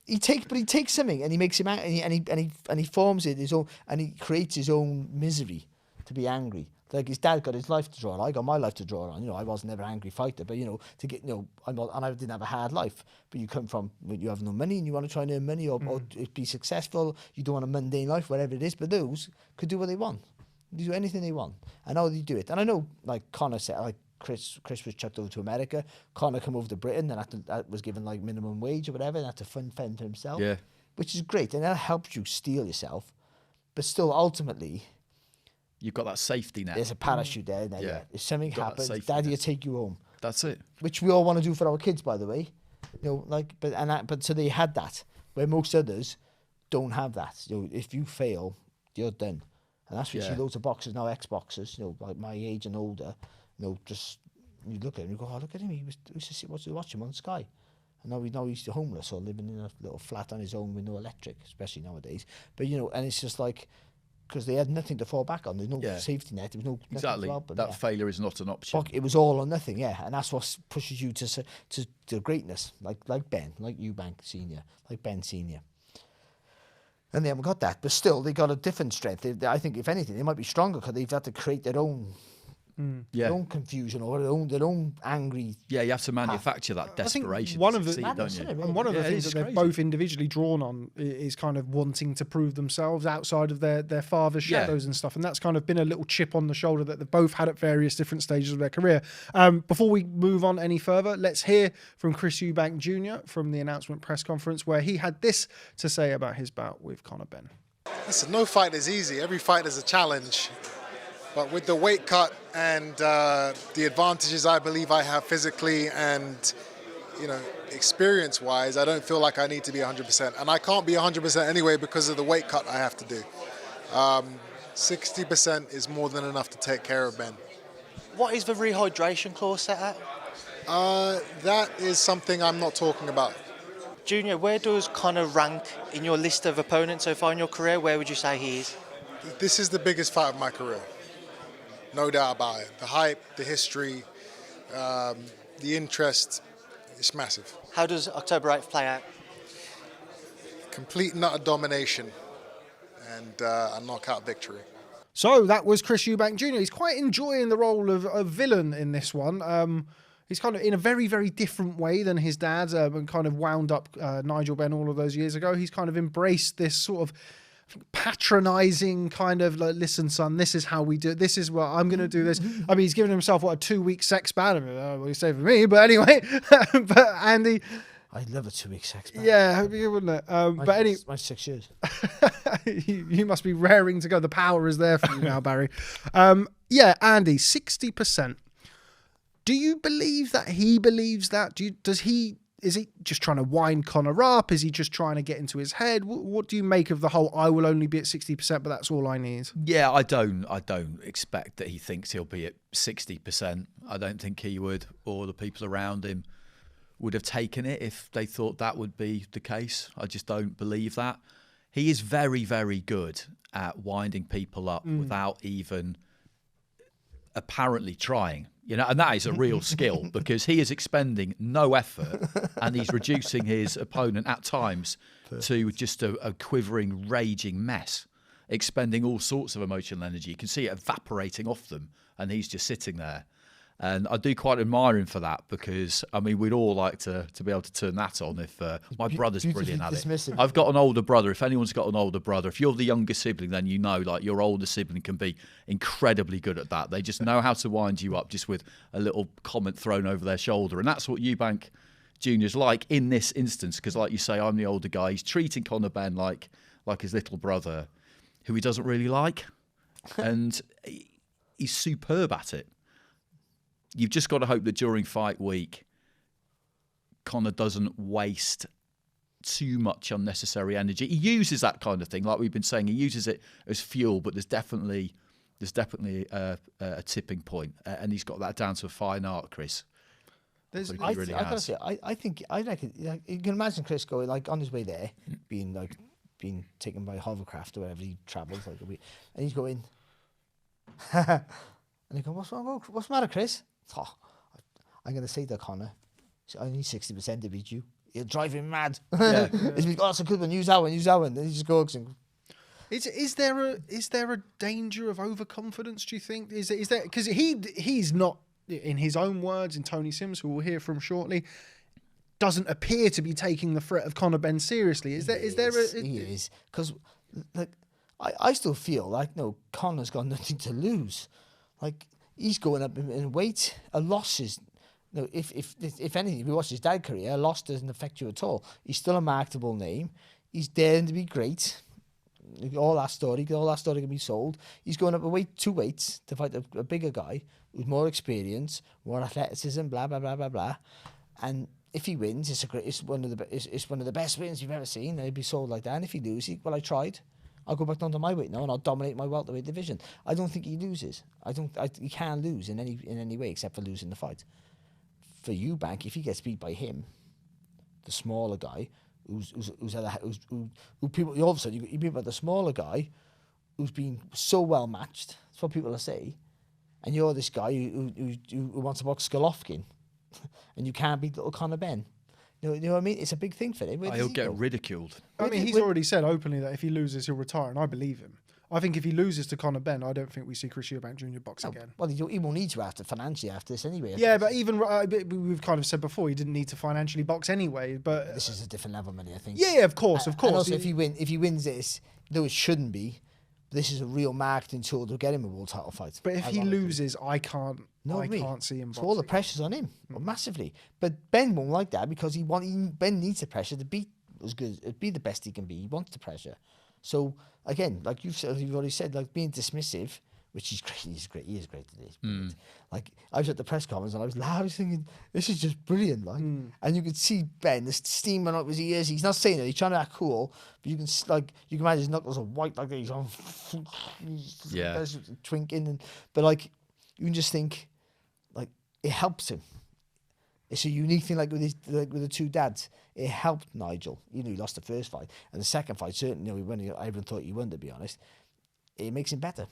he takes something and he makes him out, and he forms it his own, and he creates his own misery to be angry. Like his dad got his life to draw on. I got my life to draw on. I was never an angry fighter, but to get and I didn't have a hard life. But you come from, you have no money and you want to try and earn money or be successful. You don't want a mundane life, whatever it is. But those could do what they want. They do anything they want, and how they do it. And I know, like Conor said, like Chris was chucked over to America. Conor come over to Britain, and that was given like minimum wage or whatever, and had to fend for himself. Yeah, which is great, and that helps you steel yourself. But still, ultimately, you've got that safety net. There's a parachute there. Yeah. If something happens, Daddy will take you home. That's it. Which we all want to do for our kids, by the way. But so they had that, where most others don't have that. If you fail, you're done. And that's what you see loads of boxers now, ex-boxers, like my age and older, just you look at him, you go, oh, look at him, he used to watch him on Sky. And now he's homeless or living in a little flat on his own with no electric, especially nowadays. But, and it's just like, because they had nothing to fall back on. There's no safety net. There was no exactly. That failure is not an option. It was all or nothing, and that's what pushes you to greatness, like Ben, like Eubank Sr, like Ben Sr. And they haven't got that, but still they got a different strength. I think if anything, they might be stronger because they've had to create their own. Their own confusion or their own angry. Yeah, you have to manufacture that desperation. One of the things that they're both individually drawn on is kind of wanting to prove themselves outside of their father's shadows and stuff, and that's kind of been a little chip on the shoulder that they've both had at various different stages of their career. Before we move on any further, let's hear from Chris Eubank Jr. from the announcement press conference, where he had this to say about his bout with Conor Benn. Listen, no fight is easy. Every fight is a challenge. But with the weight cut and the advantages I believe I have physically and, experience-wise, I don't feel like I need to be 100%. And I can't be 100% anyway because of the weight cut I have to do. 60% is more than enough to take care of Ben. What is the rehydration clause set at? That is something I'm not talking about. Junior, where does Conor rank in your list of opponents so far in your career? Where would you say he is? This is the biggest fight of my career. No doubt about it. The hype, the history, the interest, it's massive. How does October 8th play out? Complete and utter domination and a knockout victory. So that was Chris Eubank Jr. He's quite enjoying the role of villain in this one. He's kind of in a very, very different way than his dad, and kind of wound up Nigel Benn all of those years ago. He's kind of embraced this sort of patronizing kind of like, listen, son, this is how we do it. This is what I'm going to do this. I mean, he's given himself, what, a 2-week sex ban? I mean, what you say for me? But anyway, but Andy... I'd love a 2-week sex ban. Yeah, wouldn't it? But anyway... My 6 years. you must be raring to go. The power is there for you now, Barry. Yeah, Andy, 60%. Do you believe that he believes that? Is he just trying to wind Conor up? Is he just trying to get into his head? What do you make of the whole, I will only be at 60%, but that's all I need? Yeah, I don't expect that he thinks he'll be at 60%. I don't think he would, or the people around him would have taken it if they thought that would be the case. I just don't believe that. He is very, very good at winding people up without even apparently trying, and that is a real skill because he is expending no effort and he's reducing his opponent at times to just a quivering, raging mess, expending all sorts of emotional energy. You can see it evaporating off them and he's just sitting there. And I do quite admire him for that because, I mean, we'd all like to be able to turn that on if my brother's brilliant at it. I've got an older brother. If anyone's got an older brother, if you're the younger sibling, then like your older sibling can be incredibly good at that. They just know how to wind you up just with a little comment thrown over their shoulder. And that's what Eubank Jr.'s like in this instance because, like you say, I'm the older guy. He's treating Conor Benn like his little brother, who he doesn't really like. And he's superb at it. You've just got to hope that during fight week, Conor doesn't waste too much unnecessary energy. He uses that kind of thing, like we've been saying. He uses it as fuel, but there's definitely a tipping point, and he's got that down to a fine art, Chris. I reckon you can imagine Chris going like on his way there, being taken by hovercraft or wherever he travels, like and he's going, and he goes, "What's the matter, Chris?" Oh, I'm going to say to Conor, I need 60% to beat you. You're driving mad. Yeah. That's a good one. Use that one. And then he just goes and... Is there a danger of overconfidence, do you think? Is there because he's not, in his own words, in Tony Sims, who we'll hear from shortly, doesn't appear to be taking the threat of Conor Benn seriously. He is. Because I still feel like Conor's got nothing to lose. Like, he's going up in weight. A loss is, if anything, if you watch his dad's career, a loss doesn't affect you at all. He's still a marketable name. He's daring to be great. All that story can be sold. He's going up two weights to fight a bigger guy with more experience, more athleticism, blah blah blah blah blah. And if he wins, it's one of the best wins you've ever seen. And he'd be sold like that. And if he loses, well, I tried. I'll go back down to my weight now and I'll dominate my welterweight division. I don't think he loses. He can't lose in any way except for losing the fight. For Eubank, if he gets beat by him, the smaller guy, who people all of a sudden you beat by the smaller guy who's been so well matched. That's what people are saying. And you're this guy who wants to box Golovkin, and you can't beat little Conor Benn. You know what I mean? It's a big thing for him. He'll get ridiculed. I mean, he's already said openly that if he loses, he'll retire, and I believe him. I think if he loses to Conor Benn, I don't think we see Chris Eubank Jr. box again. Well, he won't need to financially after this anyway. Yeah, but even we've kind of said before, he didn't need to financially box anyway. But this is a different level, money, I think. Yeah, of course. And also, if he wins this, though it shouldn't be, this is a real marketing tool to get him a world title fight. But if he loses, I can't see him boxing. So all the pressure's on him, massively. But Ben won't like that because Ben needs the pressure to be as good, be the best he can be. He wants the pressure. So again, like you've already said, like being dismissive, which he's great. He's great. He is great today. Like I was at the press conference and I was thinking, this is just brilliant. Like, and you could see Ben, the steam went up his ears. He's not saying it. He's trying to act cool, but you can imagine his knuckles are white like that. He's on, twinking, but like you can just think, like it helps him. It's a unique thing, like with the two dads. It helped Nigel. He lost the first fight, and the second fight certainly. Everyone thought he won, to be honest. It makes him better.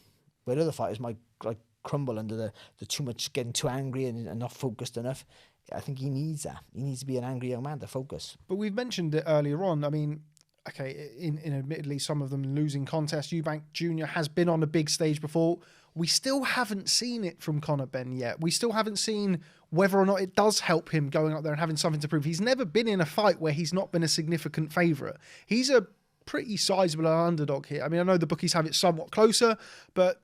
But other fighters might like crumble under the too much, getting too angry and not focused enough. I think he needs that. He needs to be an angry young man to focus. But we've mentioned it earlier on. I mean, okay, in admittedly some of them losing contests, Eubank Jr. has been on a big stage before. we still haven't seen it from Conor Benn yet. We still haven't seen whether or not it does help him going up there and having something to prove. He's never been in a fight where he's not been a significant favourite. He's a pretty sizable underdog here. I mean, I know the bookies have it somewhat closer, but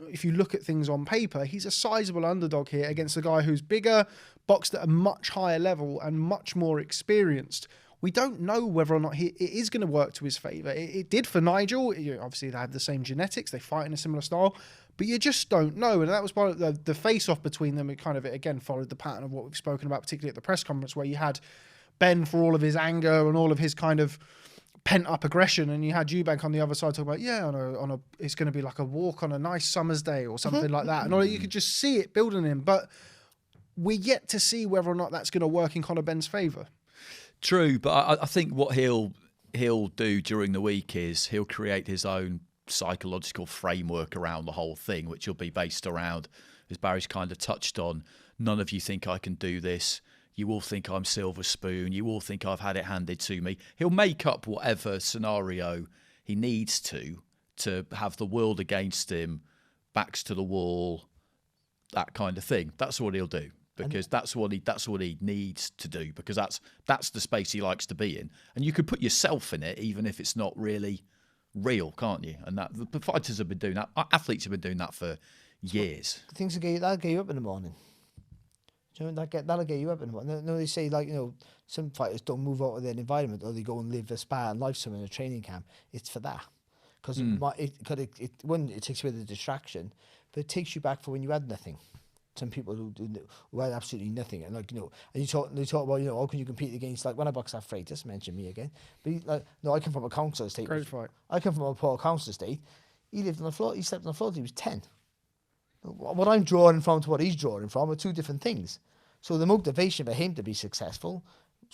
if you look at things on paper, he's a sizable underdog here against a guy who's bigger, boxed at a much higher level and much more experienced. We don't know whether or not it is going to work to his favour. It did for Nigel. Obviously, they have the same genetics. They fight in a similar style. But you just don't know. And that was part of the face-off between them. It kind of, again, followed the pattern of what we've spoken about, particularly at the press conference, where you had Ben for all of his anger and all of his kind of pent-up aggression, and you had Eubank on the other side talking about, it's going to be like a walk on a nice summer's day or something like that. And you could just see it building him. But we're yet to see whether or not that's going to work in Conor Benn's favour. True, but I think what he'll do during the week is he'll create his own psychological framework around the whole thing, which will be based around, as Barry's kind of touched on, none of you think I can do this. You all think I'm silver spoon. You all think I've had it handed to me. He'll make up whatever scenario he needs to have the world against him, backs to the wall, that kind of thing. That's what he'll do. Because that's what he needs to do, because that's the space he likes to be in, and you could put yourself in it even if it's not really real, can't you? And that the fighters have been doing that, athletes have been doing that for years. Things that'll get you up in the morning. Do you know, that'll get you up in the morning. No, they say some fighters don't move out of their environment, or they go and live a Spartan life somewhere in a training camp. It's for that, because it takes away the distraction, but it takes you back for when you had nothing. Some people who had absolutely nothing, and and they talk about how can you compete against, like when I boxed that Freitas, mention me again, but I come from a council estate. Great fight. I come from a poor council estate. He lived on the floor. He slept on the floor till he was 10. What I'm drawing from to what he's drawing from are two different things. So the motivation for him to be successful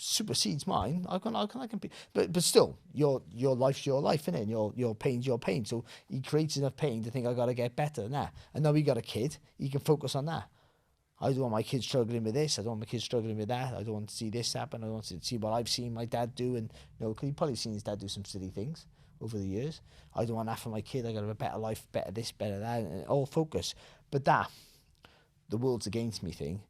supersedes mine. I can compete, but still, your life's your life, innit? And your pain's your pain. So he creates enough pain to think I got to get better than that. And now he got a kid, he can focus on that. I don't want my kids struggling with this. I don't want my kids struggling with that. I don't want to see this happen. I don't want to see what I've seen my dad do. And because he's probably seen his dad do some silly things over the years. I don't want that for my kid. I got to have a better life, better this, better that, and all focus. But the world's against me thing.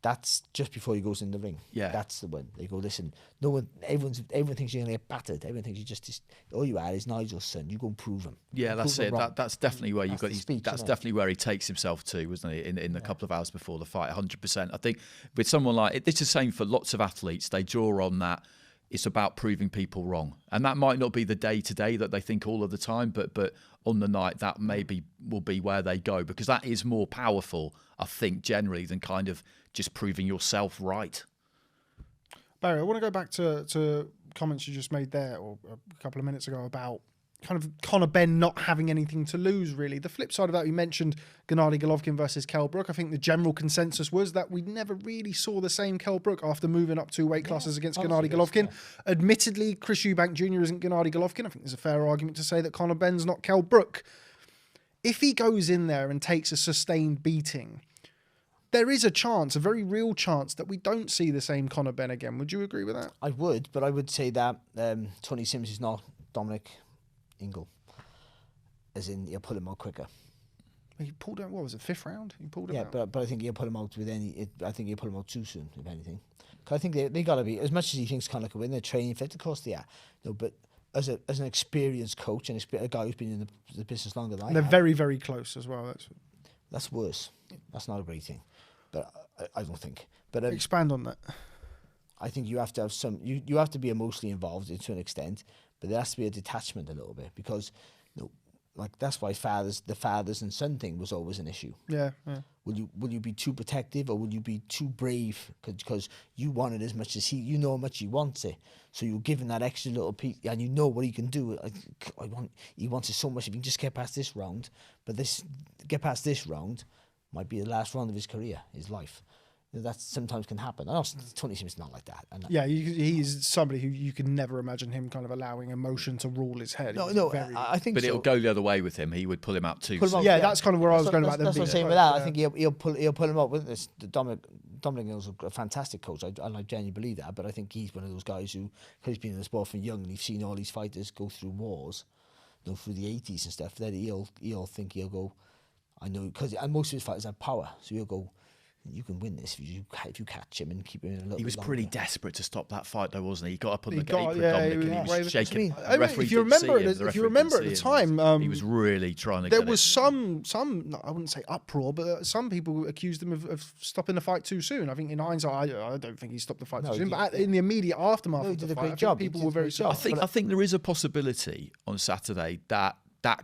That's just before he goes in the ring. Yeah, that's the one. They go, listen, everyone thinks you're gonna get battered. Everyone thinks you just all you are is Nigel's son. You go and prove him. Yeah, that's it. That's definitely where you got. That's definitely where he takes himself to, wasn't he? In the couple of hours before the fight, 100%. I think with someone like it's the same for lots of athletes. They draw on that. It's about proving people wrong, and that might not be the day to day that they think all of the time, but on the night that maybe will be where they go, because that is more powerful, I think, generally than kind of just proving yourself right. Barry, I want to go back to comments you just made there, or a couple of minutes ago, about kind of Conor Benn not having anything to lose, really. The flip side of that, you mentioned Gennady Golovkin versus Kell Brook. I think the general consensus was that we never really saw the same Kell Brook after moving up 2 weight classes against Gennady Golovkin. Yeah. Admittedly, Chris Eubank Jr. isn't Gennady Golovkin. I think there's a fair argument to say that Conor Benn's not Kell Brook. If he goes in there and takes a sustained beating, there is a chance, a very real chance, that we don't see the same Conor Benn again. Would you agree with that? I would, but I would say that Tony Sims is not Dominic Ingle, as in he'll pull him out quicker. He pulled out, what was it, 5th round? He pulled him out. Yeah, but I think he'll pull him out I think he'll pull him out too soon, if anything. Because I think they got to be, as much as he thinks Conor can win, they're training fit, of course they are. No, but as an experienced coach and a guy who's been in the business longer than I have. They're very, very close as well. That's worse. That's not a great thing. But I don't think. But expand on that. I think you have to have some. You have to be emotionally involved to an extent, but there has to be a detachment a little bit, because, that's why the fathers and son thing was always an issue. Yeah. Will you be too protective, or will you be too brave because you want it as much as he? You know how much he wants it, so you're giving that extra little piece, and you know what he can do. He wants it so much. If he can just get past this round, get past this round. Might be the last round of his career, his life. That sometimes can happen. I know Tony Sims is not like that. He's somebody who you can never imagine him kind of allowing emotion to rule his head. I think. But it'll go the other way with him. He would pull him out too. That's kind of where I was going about them. That's what I'm saying with that. I think he'll pull him out with this. Dominic Hill's a fantastic coach. I genuinely believe that. But I think he's one of those guys who, because he's been in the sport from young and he's seen all these fighters go through wars, through the 80s and stuff. Then he'll think he'll go, I know, because most of his fighters have power, so you'll go, you can win this if you catch him and keep him in a little bit He was longer. pretty desperate to stop that fight, though, wasn't he? He got up on the gate got- with yeah, Dominic he and was he was shaking. I mean, The referee if you didn't see remember, him, if the you referee remember didn't at the see him. time, He was really trying to there get was it. some I wouldn't say uproar, but some people accused him of stopping the fight too soon. I think in hindsight, I don't think he stopped the fight too soon. But in the immediate aftermath, No, he of the did a fight, great I think job. people He were did a very great job. shocked. I think there is a possibility on Saturday that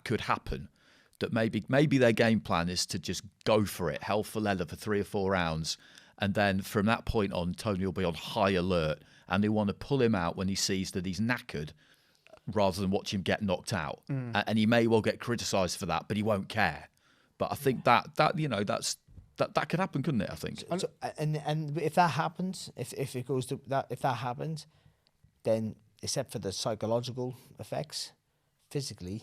could happen. That maybe their game plan is to just go for it, hell for leather for 3 or 4 rounds, and then from that point on, Tony will be on high alert, and they want to pull him out when he sees that he's knackered, rather than watch him get knocked out. And he may well get criticised for that, but he won't care. But I think that could happen, couldn't it? I think. So, and if that happens, if it goes to that, if that happens, then except for the psychological effects, physically,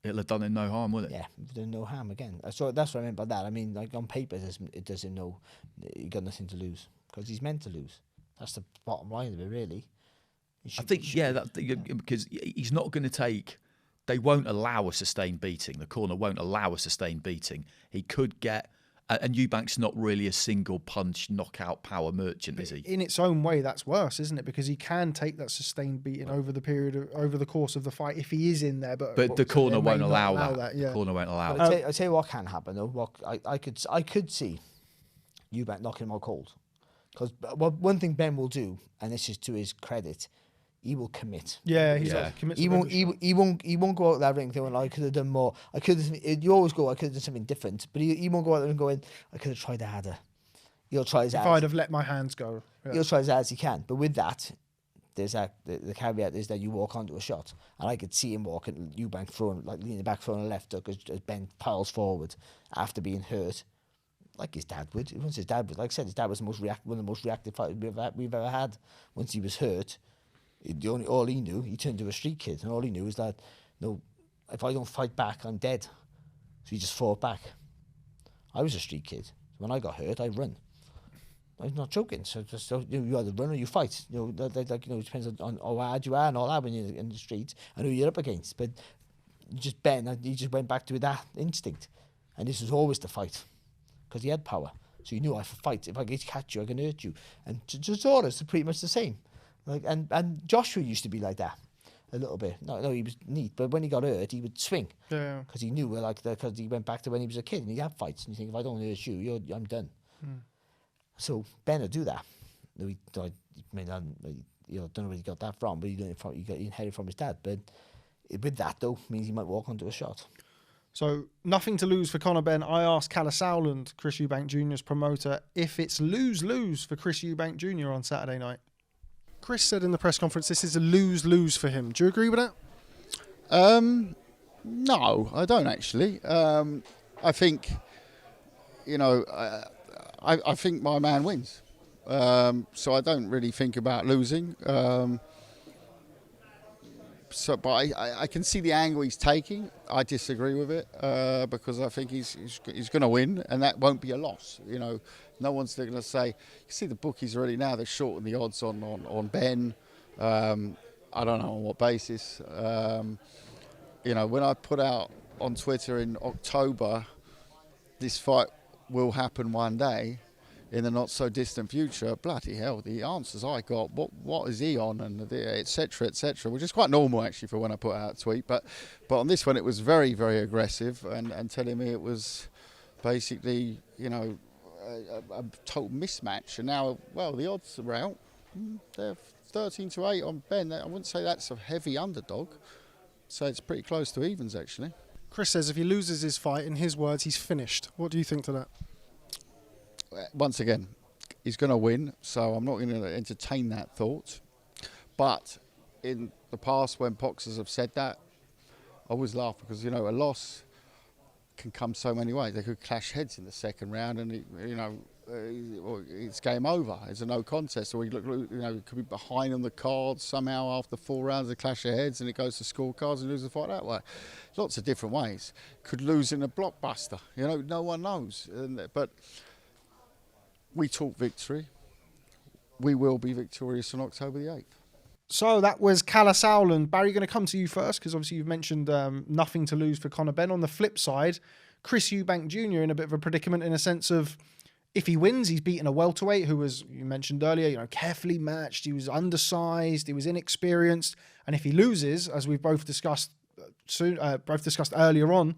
It'll have done him no harm, will it? yeah, there's no harm again. So that's what I meant by that. I mean, like on paper, it doesn't know he got nothing to lose because he's meant to lose. That's the bottom line of it, really. I think, because he's not going to take. They won't allow a sustained beating. The corner won't allow a sustained beating. He could get. And Eubank's not really a single punch knockout power merchant, is he? In its own way, that's worse, isn't it? Because he can take that sustained beating over the course of the fight if he is in there. But the corner won't allow that. Yeah. The corner won't allow But that. I'll tell you what can happen though. What I could see Eubank knocking him out cold, because one thing Ben will do, and this is to his credit, he will commit. Yeah, he's Yeah. like, commits He to won't. every shot. He won't go out there ring going, I could have done more. I could have. You always go, I could have done something different. But he won't go out there and going, I could have tried harder. He'll try as If hard. I'd have let my hands go. Yeah. He'll try as hard as he can. But with that, there's that. The caveat is that you walk onto a shot, and I could see him walking, Eubank throwing, like leaning back, throwing a left hook as Ben piles forward after being hurt, like his dad would. Once his dad was, like I said, his dad was one of the most reactive fighters we've ever had. Once he was hurt, all he knew, he turned to a street kid, and all he knew was that, no, if I don't fight back, I'm dead. So he just fought back. I was a street kid. When I got hurt, I run. I'm not joking. So you either run or you fight. It depends on how hard you are and all that when you're in the streets and who you're up against. But he just went back to that instinct, and this was always the fight because he had power. So he knew, if I fight, if I get to catch you, I can hurt you. And Joshua pretty much the same. Like and Joshua used to be like that a little bit. No, he was neat, but when he got hurt, he would swing. Yeah. Because he knew, because he went back to when he was a kid and he had fights, and you think, if I don't hurt you, I'm done. So Ben would do that. Don't know where he got that from, but he inherited from his dad. But with that though, means he might walk onto a shot. So nothing to lose for Conor Benn. I asked Kalle Sauerland, Chris Eubank Jr.'s promoter, if it's lose-lose for Chris Eubank Jr. on Saturday night. Chris said in the press conference this is a lose-lose for him. Do you agree with that? No, I don't actually. I think, I think my man wins. So I don't really think about losing. But I can see the angle he's taking. I disagree with it because I think he's going to win, and that won't be a loss. No one's going to say. You see the bookies already now. They're shorting the odds on Ben. I don't know on what basis. When I put out on Twitter in October, this fight will happen one day in the not so distant future. Bloody hell, the answers I got, what is he on, and etc., which is quite normal actually for when I put out a tweet. But on this one, it was very, very aggressive and telling me it was basically, a total mismatch. And now, well, the odds are out. They're 13-8 on Ben. I wouldn't say that's a heavy underdog. So it's pretty close to evens, actually. Chris says if he loses his fight, in his words, he's finished. What do you think to that? Once again, he's going to win, so I'm not going to entertain that thought. But in the past, when boxers have said that, I always laugh because, a loss can come so many ways. They could clash heads in the second round and, it's game over. It's a no contest. Or, it could be behind on the cards somehow after 4 rounds, they clash their heads and it goes to scorecards and lose the fight that way. Lots of different ways. Could lose in a blockbuster. No one knows. But we talk victory. We will be victorious on October the 8th. So that was Kalle Sauerland. Barry, going to come to you first because obviously you've mentioned nothing to lose for Conor Benn. On the flip side, Chris Eubank Jr. in a bit of a predicament in a sense of, if he wins, he's beaten a welterweight who was, you mentioned earlier, carefully matched. He was undersized. He was inexperienced. And if he loses, as we've both discussed earlier on,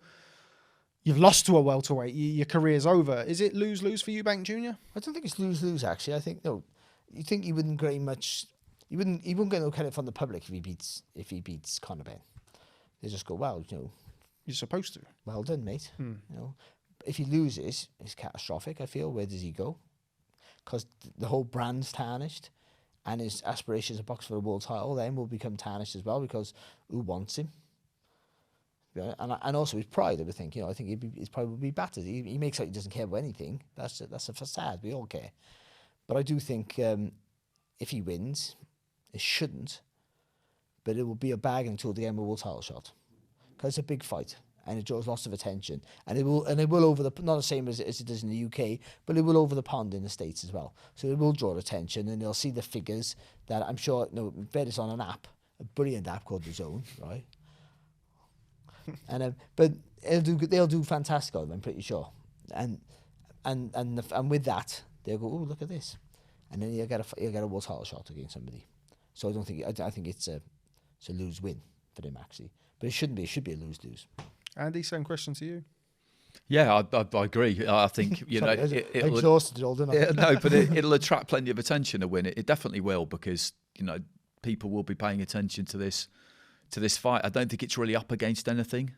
you've lost to a welterweight. Your career's over. Is it lose-lose for Eubank Jr.? I don't think it's lose-lose, actually. I think, no. You think he wouldn't get much... He wouldn't get no credit from the public if he beats Conor Benn. They just go, well, you're supposed to. Well done, mate. If he loses, it's catastrophic, I feel. Where does he go? Because the whole brand's tarnished, and his aspirations to box for a world title then will become tarnished as well, because who wants him? Yeah, and also his pride, I would think. I think his pride would be battered. He makes out he doesn't care about anything. That's a facade. We all care. But I do think if he wins, it shouldn't, but it will be a bargaining tool to get him a world title shot, because it's a big fight and it draws lots of attention, and it will over the, not the same as it does in the UK, but it will over the pond in the States as well. So it will draw attention, and they'll see the figures that I'm sure. Bet it's on an app, a brilliant app called The Zone, right? And but they'll do fantastic on them, I'm pretty sure, and with that they'll go, oh, look at this, and then you'll get a world title shot against somebody. So I think it's a lose-win for them, actually, but it shouldn't be. It should be a lose-lose. Andy, same question to you. Yeah, I agree. I think it'll exhausted it all, didn't I? No, but it'll attract plenty of attention to win it. It definitely will, because people will be paying attention to this fight. I don't think it's really up against anything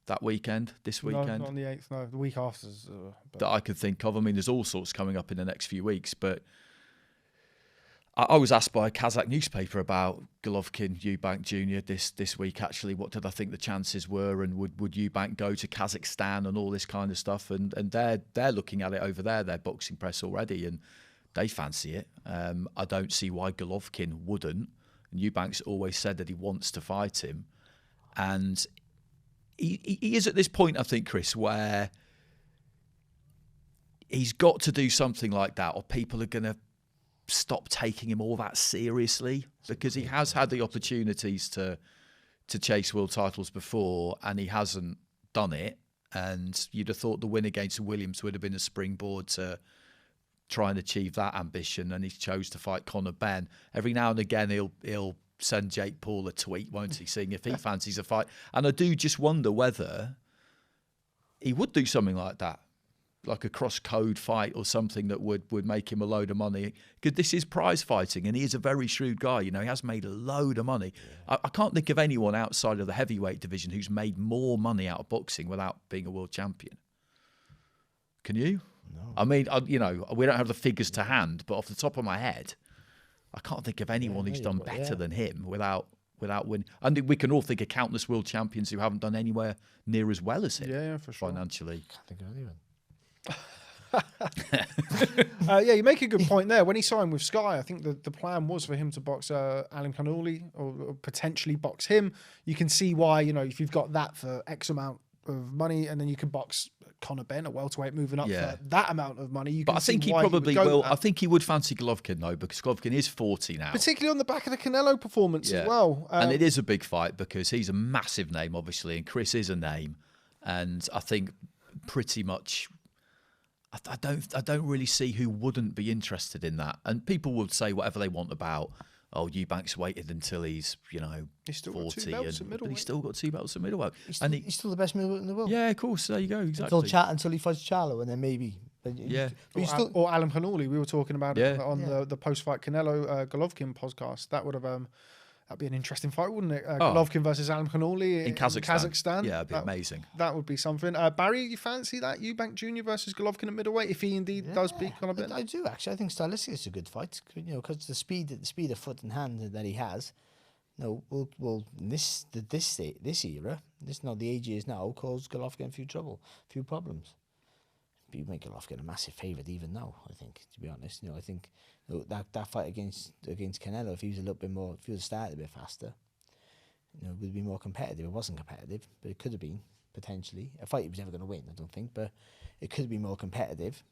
this weekend. No, not on the 8th. No, the week after. That I could think of. I mean, there's all sorts coming up in the next few weeks, but I was asked by a Kazakh newspaper about Golovkin, Eubank Jr. this week, actually. What did I think the chances were, and would Eubank go to Kazakhstan and all this kind of stuff? And they're looking at it over there, their boxing press already, and they fancy it. I don't see why Golovkin wouldn't. And Eubank's always said that he wants to fight him. And he is at this point, I think, Chris, where he's got to do something like that, or people are going to stop taking him all that seriously, because he has had the opportunities to chase world titles before and he hasn't done it. And you'd have thought the win against Williams would have been a springboard to try and achieve that ambition, and he chose to fight Conor Benn. Every now and again he'll send Jake Paul a tweet, won't he, seeing if he fancies a fight. And I do just wonder whether he would do something like that, like a cross-code fight or something that would make him a load of money. Because this is prize fighting, and he is a very shrewd guy. He has made a load of money. Yeah. I can't think of anyone outside of the heavyweight division who's made more money out of boxing without being a world champion. Can you? No. I mean, we don't have the figures to hand, but off the top of my head, I can't think of anyone who's done better than him without winning. And we can all think of countless world champions who haven't done anywhere near as well as him. Yeah, for sure. Financially. Can't think of anyone. You make a good point there. When he signed with Sky, I think the plan was for him to box Alim Khanoli or potentially box him. You can see why, if you've got that for X amount of money, and then you can box Conor Benn, a welterweight, moving up for that amount of money. But I think he probably will. I think he would fancy Golovkin, though, because Golovkin is 40 now. Particularly on the back of the Canelo performance as well. And it is a big fight because he's a massive name, obviously, and Chris is a name. And I think pretty much, I don't really see who wouldn't be interested in that. And people would say whatever they want about, Eubank's waited until he's, he's still 40, got 2 belts at middleweight. But he's still got 2 belts at middleweight. He's still the best middleweight in the world. Yeah, of course. There you go. Exactly. Until he fights Charlo, and then maybe. Or Alim Khanoli. We were talking about it on the post-fight Canelo Golovkin podcast. That would have that'd be an interesting fight, wouldn't it? Golovkin versus Alim Khanoli in Kazakhstan. Yeah, it'd be amazing. That would be something. Barry, you fancy that Eubank Jr. versus Golovkin at middleweight if he indeed does beat Conor Benn? I do, actually. I think stylistically it's a good fight. Because the speed of foot and hand that he has. This era, this not the age he is now, caused Golovkin a few problems. But you make Golovkin a massive favourite even now, I think, to be honest. I think that fight against Canelo, if he was a little bit more, if he was started a bit faster, would be more competitive. It wasn't competitive, but it could have been, potentially. A fight he was never going to win, I don't think, but it could have been more competitive.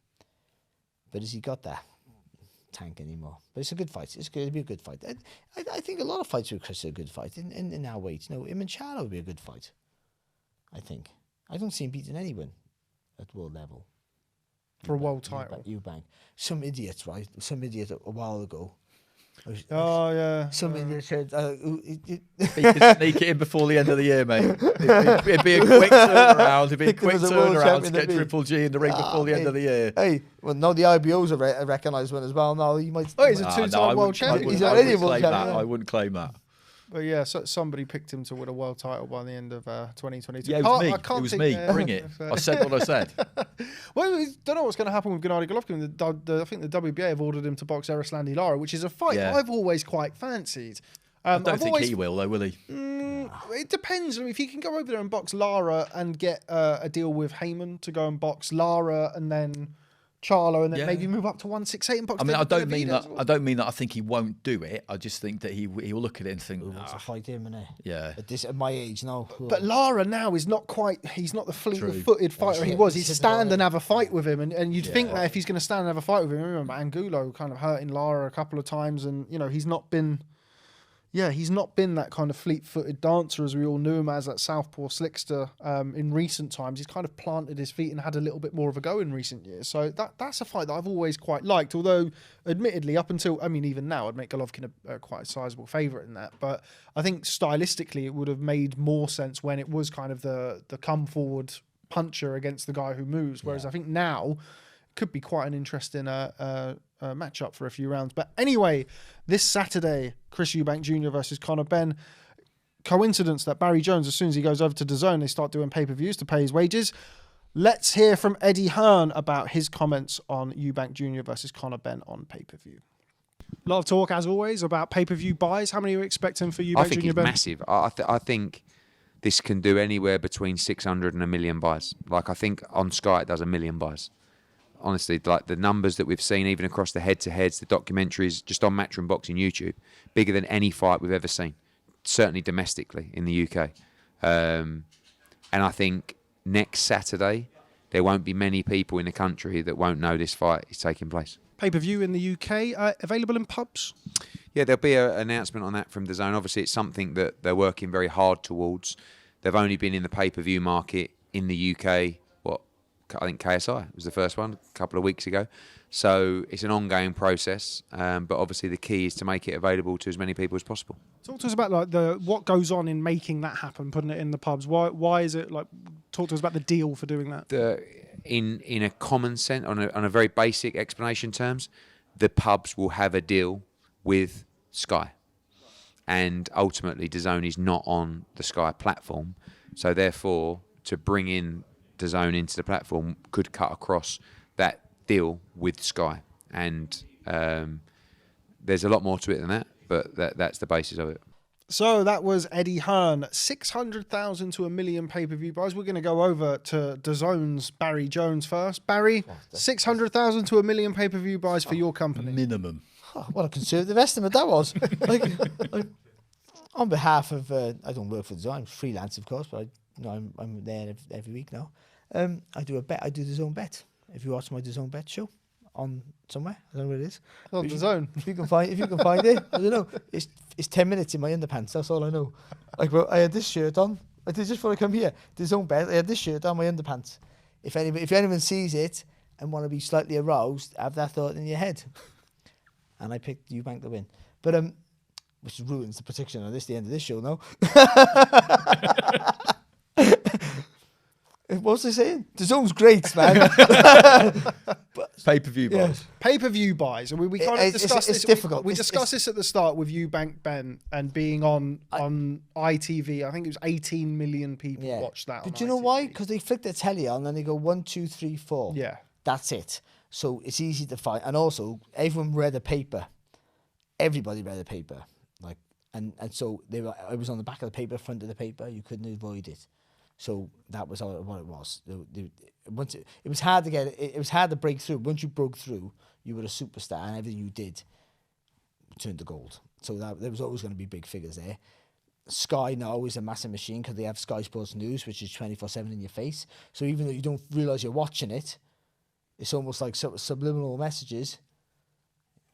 But has he got that tank anymore? But it's a good fight. It'll be a good fight. I think a lot of fights with Chris are a good fight in our weight. Him and Charlo would be a good fight, I think. I don't see him beating anyone at world level. For a world title. Eubank. Some idiots, right? Some idiot a while ago. Some idiot said... he could sneak it in before the end of the year, mate. It'd be a quick turnaround. It'd be a quick turnaround to get Triple G in the ring before the end of the year. Hey, well, no, the IBO's a recognised one as well. No, he might... Oh, he's a two-time world champion. He's already a world champion. I wouldn't claim that. But yeah, so somebody picked him to win a world title by the end of 2022. Yeah, it was me. Bring it. I said what I said. Well, I don't know what's going to happen with Gennady Golovkin. I think the WBA have ordered him to box Erislandy Lara, which is a fight I've always quite fancied. I don't think he will, though, will he? It depends. I mean, if he can go over there and box Lara and get a deal with Heyman to go and box Lara and then Charlo and then maybe move up to 168 and box. I mean, I don't mean that I think he won't do it. I just think that he will look at it and think, wants to fight him, innit? Yeah. At my age now. But Lara now is not quite. He's not the fleet-footed fighter he was. He'd stand and have a fight with him, and you'd think that if he's going to stand and have a fight with him, I remember Angulo kind of hurting Lara a couple of times, and he's not been. Yeah, he's not been that kind of fleet-footed dancer as we all knew him as, that southpaw slickster in recent times. He's kind of planted his feet and had a little bit more of a go in recent years. So that's a fight that I've always quite liked, although admittedly up until, even now I'd make Golovkin quite a sizable favourite in that. But I think stylistically it would have made more sense when it was kind of the come-forward puncher against the guy who moves, whereas I think now could be quite an interesting matchup for a few rounds. But anyway, this Saturday, Chris Eubank Jr. versus Conor Benn. Coincidence that Barry Jones, as soon as he goes over to DAZN, they start doing pay-per-views to pay his wages. Let's hear from Eddie Hearn about his comments on Eubank Jr. versus Conor Benn on pay-per-view. A lot of talk, as always, about pay-per-view buys. How many are you expecting for Eubank Jr.-Benn? I think it's massive. I think this can do anywhere between 600 and 1 million buys. Like, I think on Sky it does 1 million buys. Honestly, like the numbers that we've seen, even across the head-to-heads, the documentaries, just on Matchroom Boxing YouTube, bigger than any fight we've ever seen, certainly domestically in the UK. And I think next Saturday, there won't be many people in the country that won't know this fight is taking place. Pay-per-view in the UK, available in pubs? Yeah, there'll be an announcement on that from DAZN. Obviously, it's something that they're working very hard towards. They've only been in the pay-per-view market in the UK, I think KSI was the first one a couple of weeks ago. So it's an ongoing process, but obviously the key is to make it available to as many people as possible. Talk to us about what goes on in making that happen, putting it in the pubs. Why is it like? Talk to us about the deal for doing that. In a common sense, on a very basic explanation terms, the pubs will have a deal with Sky, and ultimately DAZN is not on the Sky platform, so therefore to bring in DAZN into the platform could cut across that deal with Sky, and there's a lot more to it than that, but that's the basis of it. So that was Eddie Hearn. 600,000 to 1 million pay-per-view buys. We're going to go over to DAZN's Barry Jones first. Barry, 600,000 to 1 million pay-per-view buys for your company. Minimum. Oh, what a conservative estimate that was. On behalf of, I don't work for DAZN, I'm freelance of course, but I'm there every week now. I do a bet. I do the DAZN bet. If you watch my DAZN bet show on somewhere, I don't know where it is. On DAZN. If you can find it, I don't know. It's 10 minutes in my underpants. That's all I know. Like, well, I had this shirt on. I did just before I come here. DAZN bet. I had this shirt on my underpants. If anyone sees it and want to be slightly aroused, have that thought in your head. And I picked Eubank to win, but which ruins the prediction on the end of this show. No. What was I saying? DAZN's great, man. Pay-per-view buys. Pay-per-view buys. And we kind of discussed this. It's difficult. We discussed this at the start with Eubank-Benn and being on ITV. I think it was 18 million people watched that. But do you know why? Because they flick their telly on and they go 1, 2, 3, 4. Yeah. That's it. So it's easy to find. And also, everyone read the paper. Everybody read the paper. And so I was on the back of the paper, front of the paper. You couldn't avoid it. So that was what it was. It was hard to get. It was hard to break through. Once you broke through, you were a superstar, and everything you did turned to gold. So there was always going to be big figures there. Sky now is a massive machine because they have Sky Sports News, which is 24/7 in your face. So even though you don't realise you're watching it, it's almost like subliminal messages.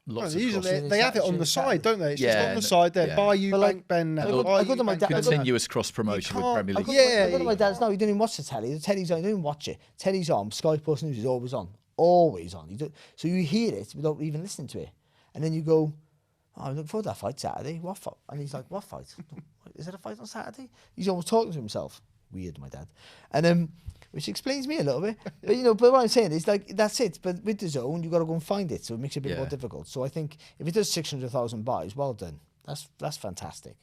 lots usually they have it on the side, don't they? It's just on the side there. Yeah. Buy Eubank-Benn. I go to my dad. Continuous cross promotion with Premier League. I go to my dad's now. He didn't even watch the telly. The telly's on. He didn't watch it. Telly's on. Sky Sports News is always on. Always on. So you hear it without even listening to it, and then you go, "Oh, I'm looking forward to that fight Saturday. What fight?" And he's like, "What fight? Is there a fight on Saturday?" He's almost talking to himself. Weird, my dad. And which explains me a little bit. But but what I'm saying is like that's it. But with the zone, you got to go and find it, so it makes it a bit more difficult. So I think if it does 600,000 buys, well done. That's fantastic.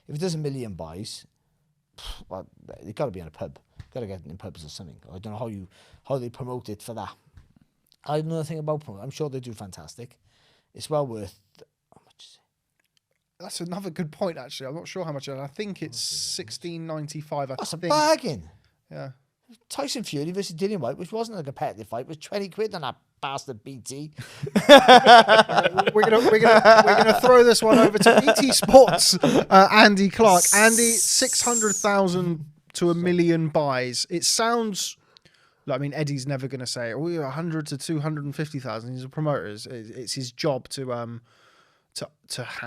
If it does 1 million buys, well, it got to be in a pub. Got to get it in pubs or something. I don't know how they promote it for that. I don't know nothing about promote. I'm sure they do fantastic. It's well worth. How much is it? That's another good point, actually. I'm not sure how much. I think it's $16.95. That's a bargain. Yeah. Tyson Fury versus Dillian White, which wasn't a competitive fight, was 20 quid on that bastard BT. we're gonna throw this one over to BT Sports. Andy Clark. Andy, 600,000 to 1 million buys. It sounds. I mean, Eddie's never going to say, 100 to 250,000. He's a promoter. It's his job to ham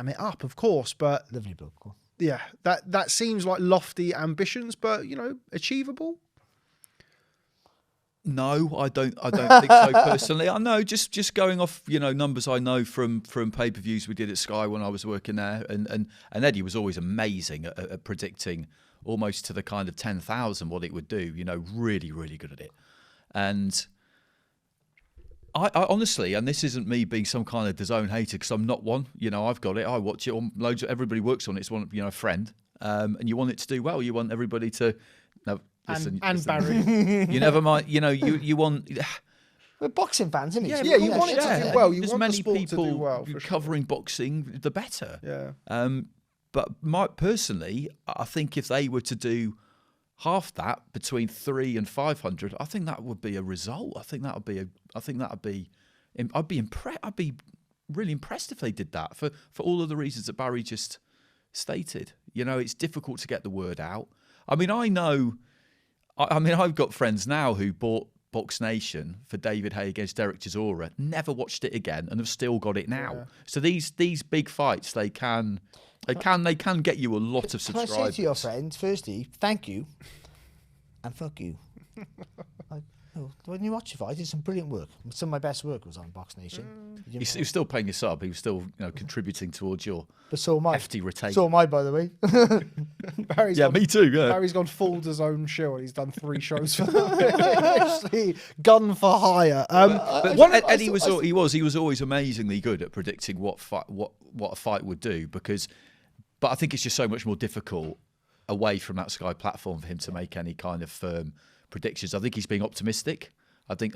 it up, of course. But lovely bloke. Yeah, that seems like lofty ambitions, but achievable. No, I don't think so personally. I know just going off numbers I know from pay-per-views we did at Sky when I was working there, and Eddie was always amazing at predicting almost to the kind of 10,000 what it would do. Really, really good at it. And I honestly, and this isn't me being some kind of DAZN hater because I'm not one. I've got it. I watch it. Everybody works on it. It's one, a friend, and you want it to do well. You want everybody to. No, listen, Barry. You never mind. You want. We're boxing fans, isn't it? Yeah, you want it to do well. You as want many the sport people to do well. covering boxing, the better. Yeah. But personally, I think if they were to do half that between 300 and 500, I think that would be a result. I'd be impressed. I'd be really impressed if they did that for all of the reasons that Barry just stated. It's difficult to get the word out. I mean, I've got friends now who bought Box Nation for David Haye against Derek Chisora, never watched it again, and have still got it now. Yeah. So these big fights, they can get you a lot of subscribers. Can I say to your friend, firstly, thank you, and fuck you. When you watch it, I did some brilliant work. Some of my best work was on Box Nation. He was still paying your sub. He was still contributing towards your hefty retain. So am I, by the way. Me too. Yeah. Barry's gone full DAZN shield. He's done 3 shows for them. Gun for hire. Eddie was always amazingly good at predicting what a fight would do but I think it's just so much more difficult away from that Sky platform for him to make any kind of firm predictions. I think he's being optimistic. I think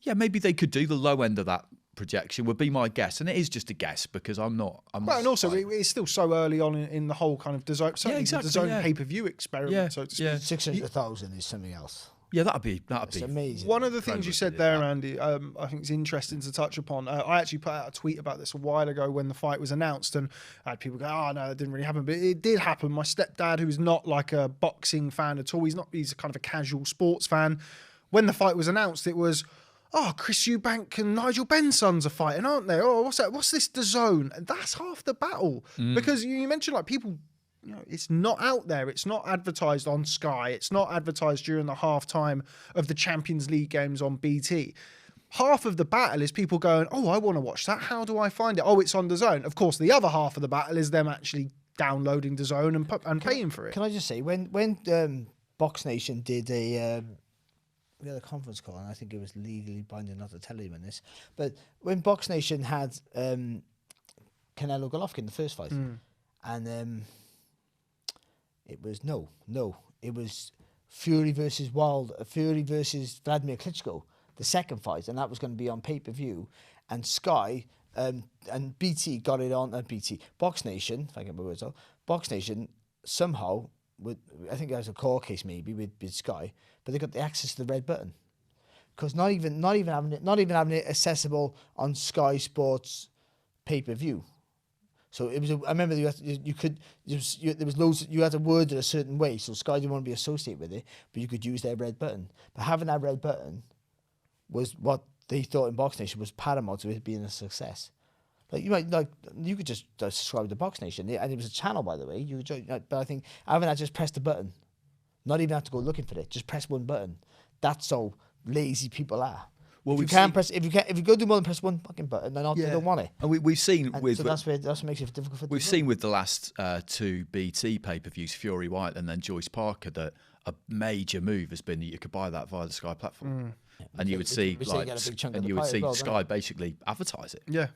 maybe they could do the low end of that projection would be my guess, and it is just a guess because I'm not. Well, and also it's still so early on in the whole kind of DAZN, DAZN pay-per-view experiment. Yeah. So to speak. 600,000 is something else. Yeah, that'd be amazing. One of the things you said there, Andy, I think is interesting to touch upon. I actually put out a tweet about this a while ago when the fight was announced, and I had people go, "Oh no, it didn't really happen," but it did happen. My stepdad, who's not like a boxing fan at all, he's kind of a casual sports fan. When the fight was announced, it was, Chris Eubank and Nigel Benn's sons are fighting, aren't they? Oh, what's that? What's this DAZN? And that's half the battle because you mentioned like people. It's not out there. It's not advertised on Sky. It's not advertised during the halftime of the Champions League games on BT. Half of the battle is people going, I want to watch that. How do I find it? It's on DAZN. Of course, the other half of the battle is them actually downloading DAZN and paying for it. Can I just say, when Box Nation did we had a conference call, and I think it was legally binding not to tell anyone this, but when Box Nation had Canelo Golovkin, the first fight, and it was it was Fury versus Vladimir Klitschko, the second fight, and that was going to be on pay-per-view, and Sky and BT got it on Box Nation, if I get my words out, Box Nation somehow, I think there was a court case maybe with Sky, but they got the access to the red button, because not even having it accessible on Sky Sports pay-per-view. So it was. I remember there was loads. You had to word it a certain way, so Sky didn't want to be associated with it, but you could use their red button. But having that red button was what they thought in Box Nation was paramount to it being a success. Like you could just subscribe to Box Nation, and it was a channel, by the way. You could join, but I think having that just press the button, not even have to go looking for it, just press one button. That's how lazy people are. Well, if you go do more than press one fucking button, they don't want it. And we've seen so that's what makes it difficult for. We've seen with the last 2 BT pay-per-views, Fury White and then Joyce Parker, that a major move has been that you could buy that via the Sky platform, and you would see Sky basically advertise it. Yeah.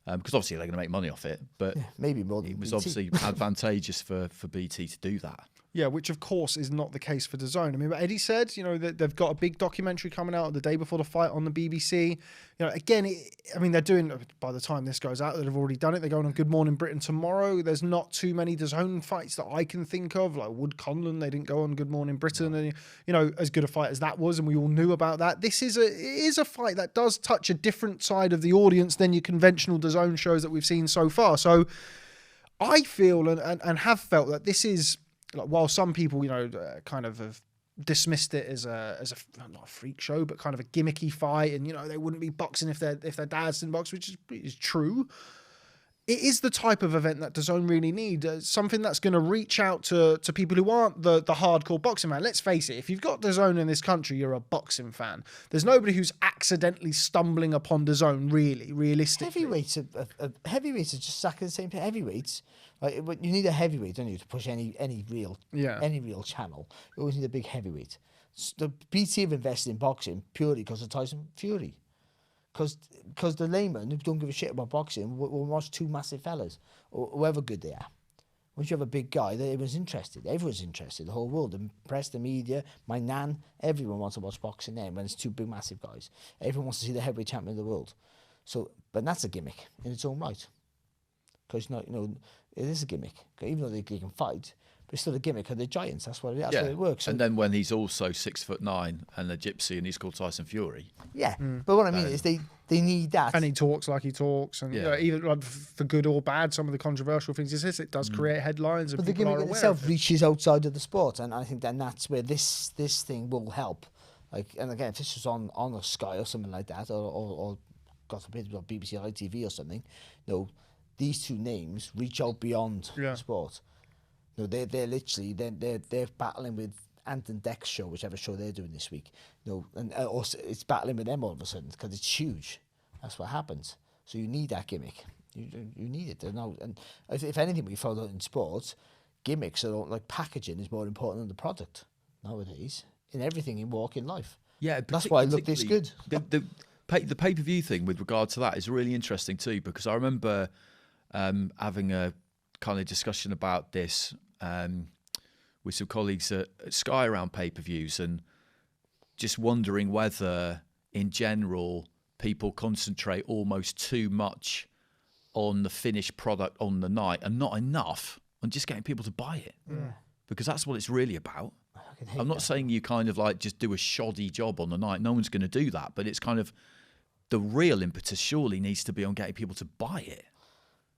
Because obviously they're going to make money off it, but maybe more than it was BT. obviously advantageous for BT to do that. Yeah, which of course is not the case for DAZN. I mean, but Eddie said, that they've got a big documentary coming out the day before the fight on the BBC. Again, they're doing, by the time this goes out, they've already done it. They're going on Good Morning Britain tomorrow. There's not too many DAZN fights that I can think of, like Wood Conlon. They didn't go on Good Morning Britain, and as good a fight as that was, and we all knew about that. This is a fight that does touch a different side of the audience than your conventional DAZN shows that we've seen so far. So I feel and have felt that this is. Like, while some people, kind of have dismissed it as not a freak show, but kind of a gimmicky fight, and they wouldn't be boxing if their dads didn't box, which is true. It is the type of event that DAZN really need, something that's going to reach out to people who aren't the hardcore boxing fan. Let's face it, if you've got DAZN in this country, you're a boxing fan. There's nobody who's accidentally stumbling upon DAZN, realistically. Heavyweights are just exactly the same thing. Heavyweights, like, you need a heavyweight, don't you, to push any real channel. You always need a big heavyweight. The BT have invested in boxing purely because of Tyson Fury. Because the layman who don't give a shit about boxing will watch 2 massive fellas, or however good they are. Once you have a big guy, everyone's interested. Everyone's interested. The whole world, the press, the media, my nan, everyone wants to watch boxing then when it's 2 big massive guys. Everyone wants to see the heavyweight champion of the world. So, but that's a gimmick in its own right. Because it is a gimmick. Even though they can fight, but it's still a gimmick. They're giants. That's what it works. And then when he's also 6'9" and a gypsy and he's called Tyson Fury. Yeah, but what I mean is they need that. And he talks like he talks, and either for good or bad, some of the controversial things he says, it does create headlines. But the gimmick itself reaches outside of the sport, and I think then that's where this thing will help. And again, if this was on a Sky or something like that, or God forbid, BBC ITV or something, these 2 names reach out beyond sport. They're literally they're battling with Ant and Dex show, whichever show they're doing this week. And also it's battling with them all of a sudden because it's huge. That's what happens. So you need that gimmick. You need it. And if anything, we found out in sports, gimmicks are like packaging is more important than the product nowadays in everything in walking life. Yeah, that's why I look this good. The pay-per-view thing with regard to that is really interesting too, because I remember having a kind of discussion about this with some colleagues at Sky around pay-per-views, and just wondering whether, in general, people concentrate almost too much on the finished product on the night and not enough on just getting people to buy it. Yeah. Because that's what it's really about. I'm not saying you kind of like just do a shoddy job on the night. No one's going to do that. But it's kind of the real impetus surely needs to be on getting people to buy it.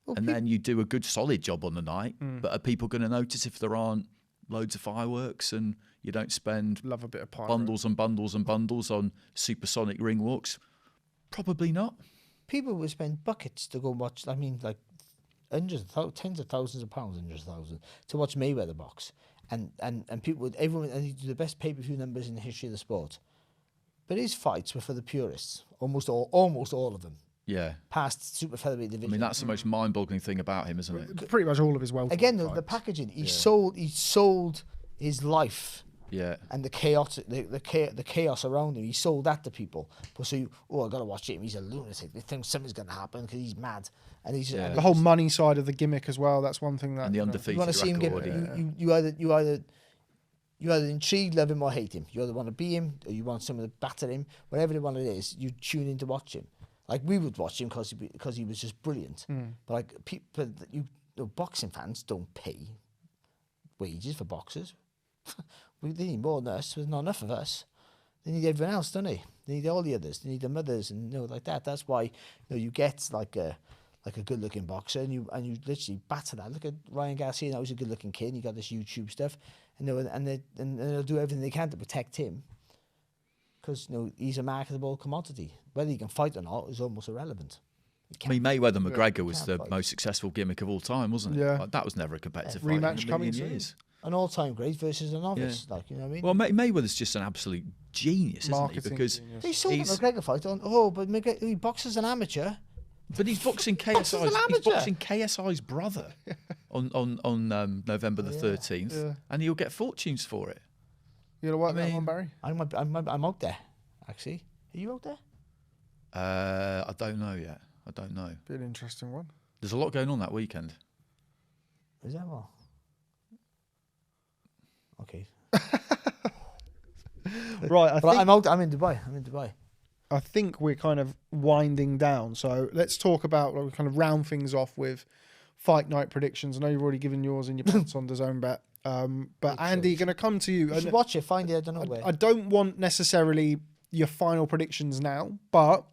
Well, and then you do a good solid job on the night. But are people going to notice if there aren't loads of fireworks and you don't spend love a bit of bundles and bundles and bundles on supersonic ring walks? Probably not. People will spend buckets to go watch, like tens of thousands of pounds, hundreds of thousands, to watch Mayweather box. And people would, everyone, and he do the best pay-per-view numbers in the history of the sport. But his fights were for the purists, almost all of them. Yeah. Past super featherweight division. I mean, that's the most mind-boggling thing about him, isn't it? Pretty much all of his wealth. Again, the packaging. He sold his life. Yeah. And the chaos around him. He sold that to people. But I got to watch him. He's a lunatic. They think something's going to happen because he's mad. And he's the whole money side of the gimmick as well. That's one thing that. And the undefeated you want to see him get. You either intrigue, love him, or hate him. You either want to be him or you want someone to batter him. Whatever the one it is, you tune in to watch him. Like, we would watch him because he was just brilliant. But like people, boxing fans don't pay wages for boxers. They need more than us. There's not enough of us. They need everyone else, don't they? They need all the others. They need the mothers and like that. That's why you get like a good-looking boxer and you literally batter that. Look at Ryan Garcia. Now he's a good-looking kid. He got this YouTube stuff, and they'll do everything they can to protect him. Because he's a marketable commodity. Whether he can fight or not is almost irrelevant. I mean, Mayweather McGregor was the most successful gimmick of all time, wasn't it? Yeah. Like, that was never a competitive fight Rematch in a coming million soon. years. An all-time great versus a novice, like, you know what I mean? Well, Mayweather's just an absolute genius, isn't he? Because he saw the McGregor fight on. But McGregor, he boxes an amateur. But he's boxing KSI's brother on November the 13th, and he'll get fortunes for it. You gonna work that one, Barry? I'm out there, actually. Are you out there? I don't know yet. I don't know. Be an interesting one. There's a lot going on that weekend. Is that what? Okay. Right, I'm out. I'm in Dubai. I think we're kind of winding down. So let's talk about, like, we kind of round things off with fight night predictions. I know you've already given yours in your pants on DAZN bet. But Andy, going to come to you. You should watch it. Find it. I don't know where. I don't want necessarily your final predictions now, but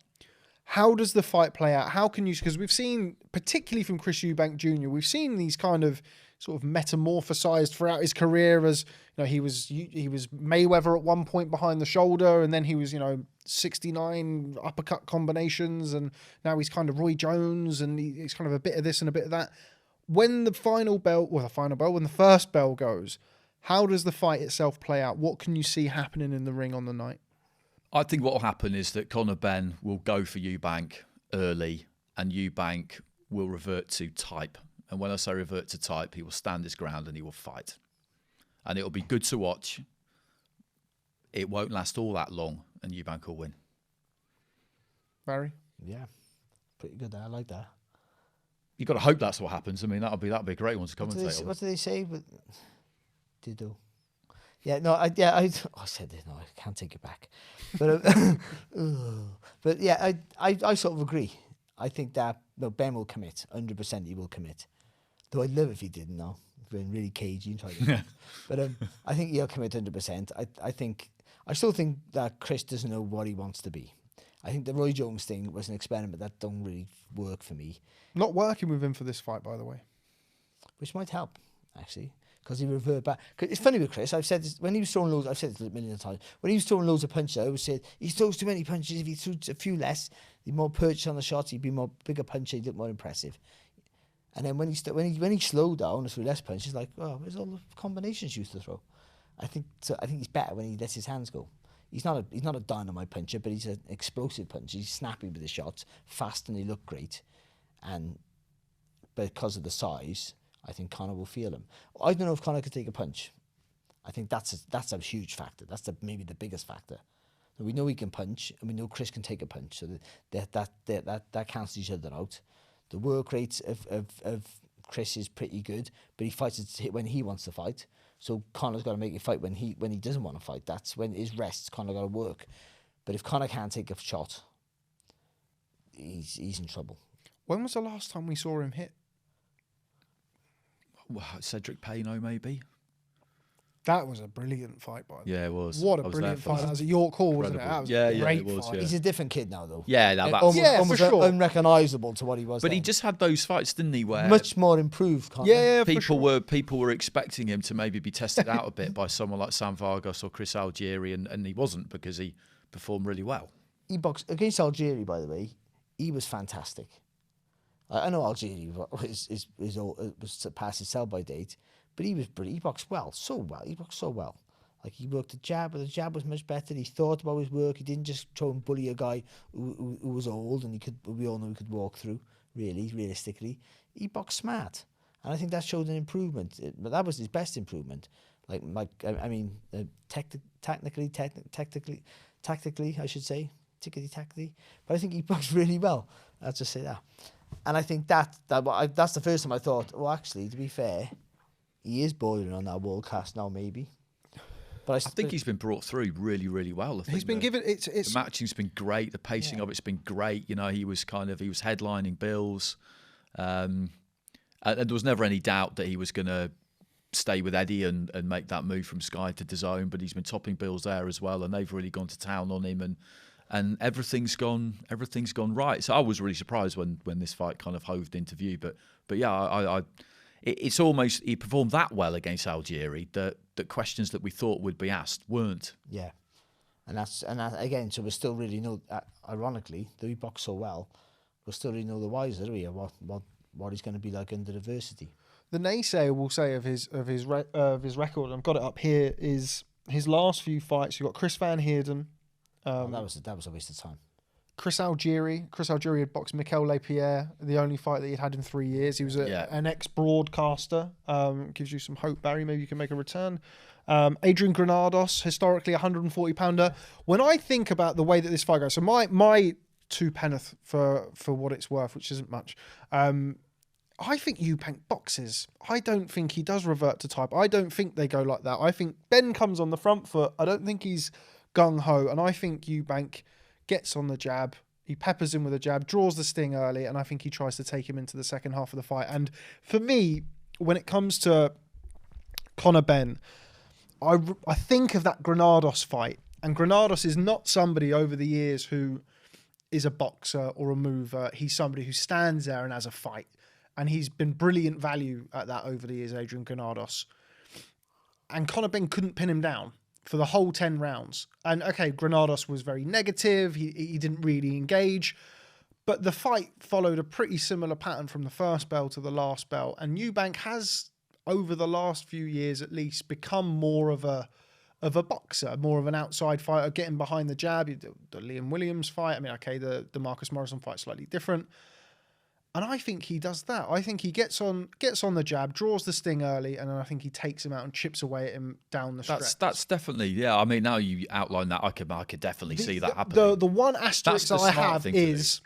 how does the fight play out? How can you, because we've seen, particularly from Chris Eubank Jr., we've seen these kind of sort of metamorphosized throughout his career as, you know, he was Mayweather at one point behind the shoulder, and then he was, 69 uppercut combinations, and now he's kind of Roy Jones, and he's kind of a bit of this and a bit of that. When the first bell goes, how does the fight itself play out? What can you see happening in the ring on the night? I think what will happen is that Conor Benn will go for Eubank early, and Eubank will revert to type. And when I say revert to type, he will stand his ground and he will fight. And it will be good to watch. It won't last all that long, and Eubank will win. Barry? Yeah, pretty good. I like that. You've got to hope that's what happens. I mean, that'll be a great one to commentate. What do they say? They do. Yeah, no, I said it. No, I can't take it back. But yeah, I sort of agree. I think that Ben will commit. 100% he will commit. Though I'd love if he didn't. No, been really cagey and tried to. But I think he'll commit 100%. I still think that Chris doesn't know what he wants to be. I think the Roy Jones thing was an experiment that don't really work for me. Not working with him for this fight, by the way. Which might help, actually. Because he revert back. Cause it's funny with Chris. I've said this, when he was throwing loads. I've said this a million times. When he was throwing loads of punches, I always said he throws too many punches. If he threw a few less, he'd more purchase on the shots. He'd be bigger puncher. He'd look more impressive. And then when he slowed down and threw less punches, like, oh, where's all the combinations he used to throw? I think he's better when he lets his hands go. He's not a dynamite puncher, but he's an explosive puncher. He's snappy with his shots, fast, and he look great. And because of the size, I think Conor will feel him. I don't know if Conor could take a punch. I think that's a huge factor. That's maybe the biggest factor. So we know he can punch, and we know Chris can take a punch. So that cancels each other out. The work rate of Chris is pretty good, but he fights when he wants to fight. So Conor's got to make it fight when he doesn't want to fight. That's when his rests. Conor got to work. But if Conor can't take a shot, he's in trouble. When was the last time we saw him hit? Well, Cedric Payno, maybe. That was a brilliant fight, by the way. Yeah, it was. What a brilliant fight. That was at York Hall, wasn't it? That was a great fight. He's a different kid now, though. Yeah, almost for sure. Unrecognisable to what he was. But then. he just had those fights, didn't he? Where much more improved. Conor. Yeah, people were expecting him to maybe be tested out a bit by someone like Sam Vargas or Chris Algieri, and he wasn't, because he performed really well. He boxed against Algieri, by the way. He was fantastic. I know Algieri was past his sell-by date, but he was brilliant. He boxed so well. Like, he worked the jab, but the jab was much better. He thought about his work. He didn't just try and bully a guy who was old and we all know he could walk through, realistically. He boxed smart. And I think that showed an improvement. But that was his best improvement. Tactically, I should say. Tickety-tackety. But I think he boxed really well. I'll just say that. And I think that's the first time I thought, well, actually, to be fair, he is bordering on that world class now, maybe. But I think he's been brought through really, really well. He's been given the matching's been great. The pacing of it's been great. You know, he was headlining bills, and there was never any doubt that he was going to stay with Eddie and make that move from Sky to DAZN. But he's been topping bills there as well, and they've really gone to town on him, and everything's gone right. So I was really surprised when this fight kind of hoved into view. But yeah, it's almost, he performed that well against Algieri that questions that we thought would be asked weren't. Yeah, and that again. So we're still really ironically, though he boxed so well, we'll still really know the wiser, do we? What he's going to be like under adversity. The naysayer will say of his record, and I've got it up here, is his last few fights. You've got Chris Van Heerden. That was a waste of time. Chris Algieri had boxed Mikel Lapierre, the only fight that he'd had in 3 years. He was an ex-broadcaster. Gives you some hope, Barry. Maybe you can make a return. Adrian Granados, historically 140-pounder. When I think about the way that this fight goes, so my two penneth for what it's worth, which isn't much, I think Eubank boxes. I don't think he does revert to type. I don't think they go like that. I think Ben comes on the front foot. I don't think he's gung-ho. And I think Eubank gets on the jab. He peppers him with a jab, draws the sting early, and I think he tries to take him into the second half of the fight. And for me, when it comes to Conor Benn, I think of that Granados fight. And Granados is not somebody over the years who is a boxer or a mover. He's somebody who stands there and has a fight. And he's been brilliant value at that over the years, Adrian Granados. And Conor Benn couldn't pin him down for the whole 10 rounds. And okay, Granados was very negative. He didn't really engage. But the fight followed a pretty similar pattern from the first bell to the last bell. And Eubank has, over the last few years at least, become more of a boxer, more of an outside fighter, getting behind the jab. The Liam Williams fight, I mean, okay, the Marcus Morrison fight slightly different. And I think he does that. I think he gets on the jab, draws the sting early, and then I think he takes him out and chips away at him down the stretch. That's definitely, yeah. I mean, now you outline that, I could definitely see that happening. The one asterisk I have is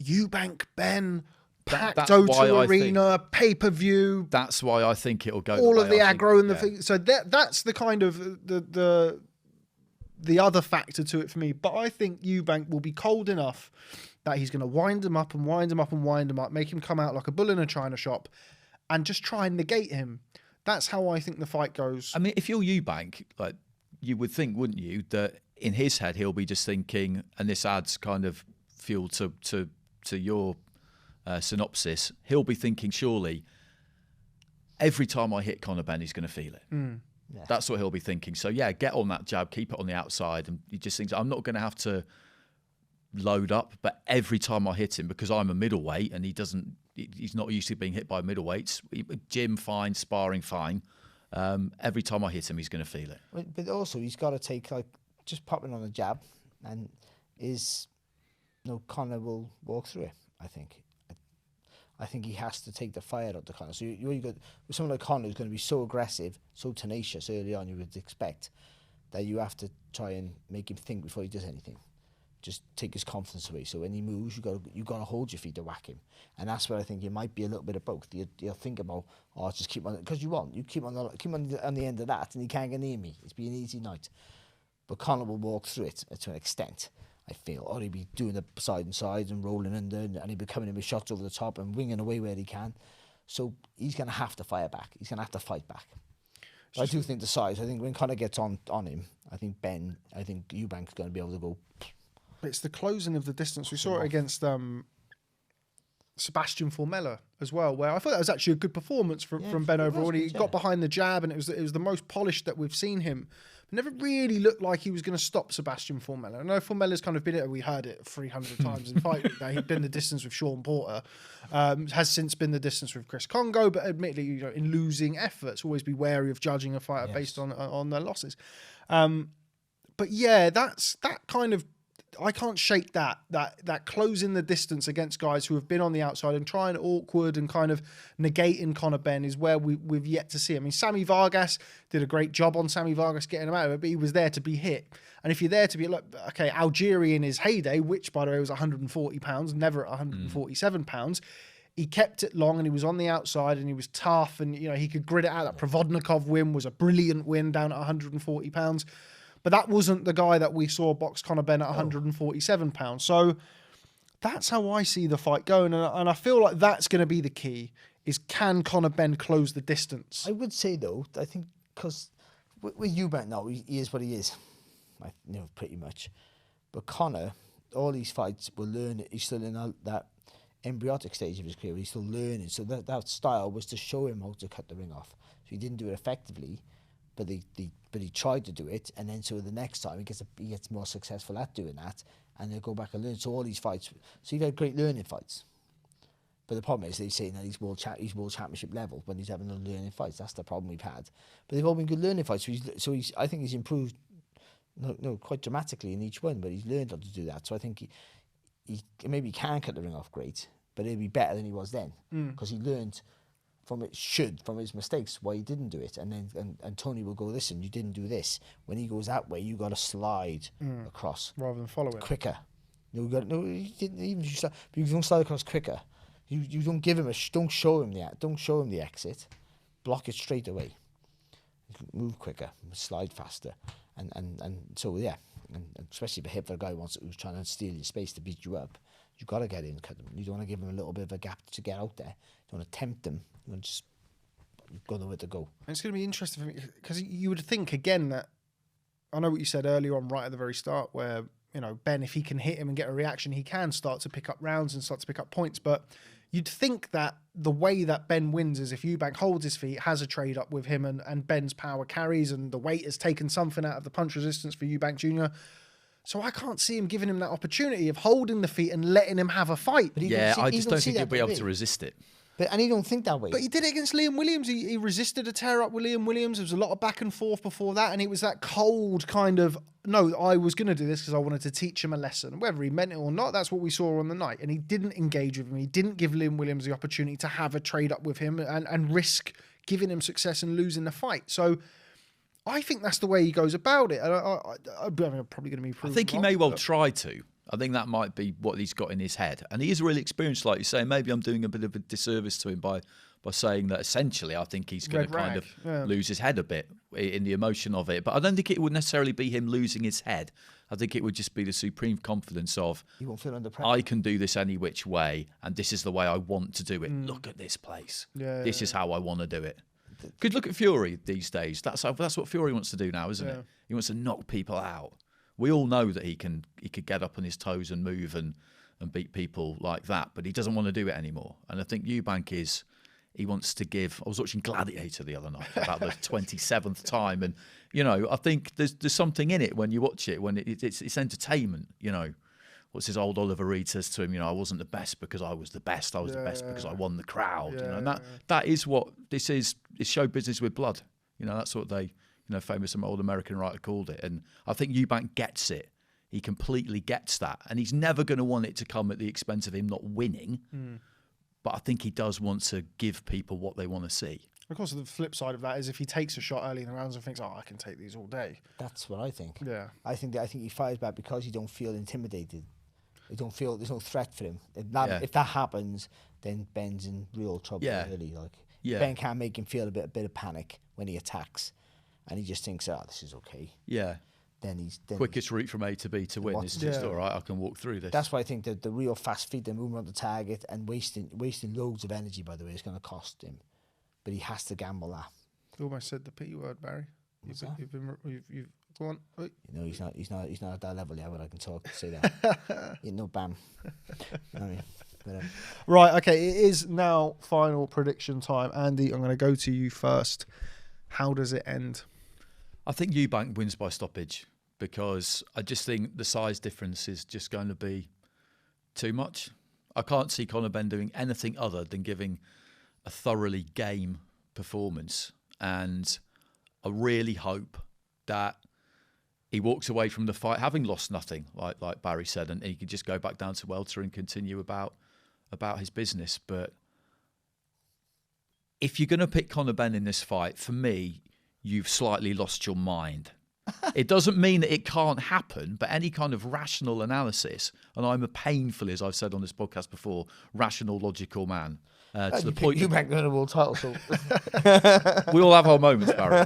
Eubank-Benn, packed O2 Arena, pay-per-view. That's why I think it'll go. All of the aggro and the thing. So that's the kind of the other factor to it for me. But I think Eubank will be cold enough that he's going to wind him up and wind him up and wind him up, make him come out like a bull in a china shop, and just try and negate him. That's how I think the fight goes. I mean, if you're Eubank, like, you would think, wouldn't you, that in his head he'll be just thinking, and this adds kind of fuel to your synopsis. He'll be thinking, surely, every time I hit Conor Benn, he's going to feel it. Yeah. That's what he'll be thinking. So yeah, get on that jab, keep it on the outside, and he just thinks, I'm not going to have to load up, but every time I hit him, because I'm a middleweight and he's not used to being hit by middleweights, gym fine, sparring fine, every time I hit him he's going to feel it. But also he's got to take, like, just popping on a jab, and Conor will walk through it. I think he has to take the fire out the Conor. So you got with someone like Conor who's going to be so aggressive, so tenacious early on, you would expect that you have to try and make him think before he does anything. Just take his confidence away. So when he moves, you got to hold your feet to whack him, and that's where I think it might be a little bit of both. You'll think about, just keep on, because you keep on the end of that, and he can't get near me. It's been an easy night, but Conor will walk through it to an extent, I feel, or he'll be doing the side and sides and rolling under, and he'll be coming in with shots over the top and winging away where he can. So he's going to have to fire back. He's going to have to fight back. I do think the size. I think when Conor gets on him, I think Eubank's going to be able to go. It's the closing of the distance. We saw it against Sebastian Formella as well, where I thought that was actually a good performance from Ben overall. He got behind the jab, and it was the most polished that we've seen him. It never really looked like he was going to stop Sebastian Formella. I know Formella's kind of been it. We heard it 300 times in fight. He'd been the distance with Sean Porter, has since been the distance with Chris Congo, but admittedly, in losing efforts, always be wary of judging a fighter based on their losses. But yeah, that's that kind of. I can't shake that closing the distance against guys who have been on the outside and trying awkward and kind of negating Conor Benn is where we've yet to see. I mean, Sammy Vargas did a great job on Sammy Vargas getting him out of it, but he was there to be hit. And if you're there to be, like, okay, Algieri in his heyday, which by the way was 140 pounds, never at 147 pounds, he kept it long and he was on the outside and he was tough and he could grit it out. That Provodnikov win was a brilliant win down at 140 pounds. But that wasn't the guy that we saw box Conor Benn at 147 pounds. So that's how I see the fight going. And I feel like that's going to be the key, is can Conor Benn close the distance? I would say, though, I think, because with Eubank now, he is what he is, pretty much. But Conor, all these fights will learn. He's still in that embryonic stage of his career. He's still learning. So that style was to show him how to cut the ring off. So he didn't do it effectively. But but he tried to do it, and then so the next time he gets more successful at doing that, and they'll go back and learn. So all these fights, so you've had great learning fights. But the problem is they're saying that he's world championship level when he's having those learning fights. That's the problem we've had. But they've all been good learning fights. So I think he's improved, quite dramatically in each one. But he's learned how to do that. So I think he maybe he can cut the ring off great, but he'll be better than he was then because he learned from his mistakes why he didn't do it. And then and Tony will go, listen, you didn't do this. When he goes that way, you got to slide across rather than follow it quicker. You didn't even but you don't slide across quicker. You don't give him don't show him the exit, block it straight away, move quicker, slide faster, and so yeah, and especially for a guy who's trying to steal your space to beat you up, you got to get in, cut him. You don't want to give him a little bit of a gap to get out there. You don't want to tempt him. You want to just go nowhere to go. And it's going to be interesting for me because you would think again that I know what you said earlier on right at the very start where Ben, if he can hit him and get a reaction, he can start to pick up rounds and start to pick up points, but you'd think that the way that Ben wins is if Eubank holds his feet, has a trade up with him, and Ben's power carries, and the weight has taken something out of the punch resistance for Eubank Jr. So I can't see him giving him that opportunity of holding the feet and letting him have a fight. But I just don't think he'll be able to resist it. And he don't think that way. But he did it against Liam Williams. He resisted a tear up with Liam Williams. There was a lot of back and forth before that, and it was that cold kind of, no, I was going to do this because I wanted to teach him a lesson. Whether he meant it or not, that's what we saw on the night. And he didn't engage with him. He didn't give Liam Williams the opportunity to have a trade up with him and risk giving him success and losing the fight. So I think that's the way he goes about it. And I'm probably going to be proven I think he wrong, may well try to. I think that might be what he's got in his head. And he is really experienced, like you say. Maybe I'm doing a bit of a disservice to him by saying that essentially I think he's going to kind of lose his head a bit in the emotion of it. But I don't think it would necessarily be him losing his head. I think it would just be the supreme confidence of, he won't feel under pressure. I can do this any which way, and this is the way I want to do it. Look at this place. This is how I want to do it. Because look at Fury these days. That's what Fury wants to do now, isn't it? He wants to knock people out. We all know that he could get up on his toes and move and beat people like that, but he doesn't want to do it anymore. And I think Eubank he wants to give. I was watching Gladiator the other night for about the 27th time, and I think there's something in it when you watch it. When it's entertainment. What's his old Oliver Reed says to him? I wasn't the best because I was the best. I was the best because I won the crowd. And that is what this is. It's show business with blood. That's what they. Famous old American writer called it. And I think Eubank gets it. He completely gets that. And he's never going to want it to come at the expense of him not winning. But I think he does want to give people what they want to see. Of course, the flip side of that is if he takes a shot early in the rounds and thinks, I can take these all day. That's what I think. Yeah. I think he fires back because he don't feel intimidated. He don't feel there's no threat for him. If that happens, then Ben's in real trouble. Really. Ben can't make him feel a bit of panic when he attacks. And he just thinks, this is okay. Yeah. Then quickest route from A to B to win is just all right. I can walk through this. That's why I think that the real fast feet, the movement on the target, and wasting loads of energy. By the way, is going to cost him. But he has to gamble that. You almost said the P word, Barry. You've go on. Wait. He's not at that level yet. But I can say that. Bam. Right. Okay. It is now final prediction time. Andy, I'm going to go to you first. How does it end? I think Eubank wins by stoppage because I just think the size difference is just going to be too much. I can't see Conor Benn doing anything other than giving a thoroughly game performance. And I really hope that he walks away from the fight having lost nothing, like Barry said, and he can just go back down to welter and continue about his business. But if you're going to pick Conor Benn in this fight, for me, you've slightly lost your mind. It doesn't mean that it can't happen, but any kind of rational analysis, and I'm a painfully, as I've said on this podcast before, rational, logical man. To the point Eubank won a world title, so we all have our moments, Barry.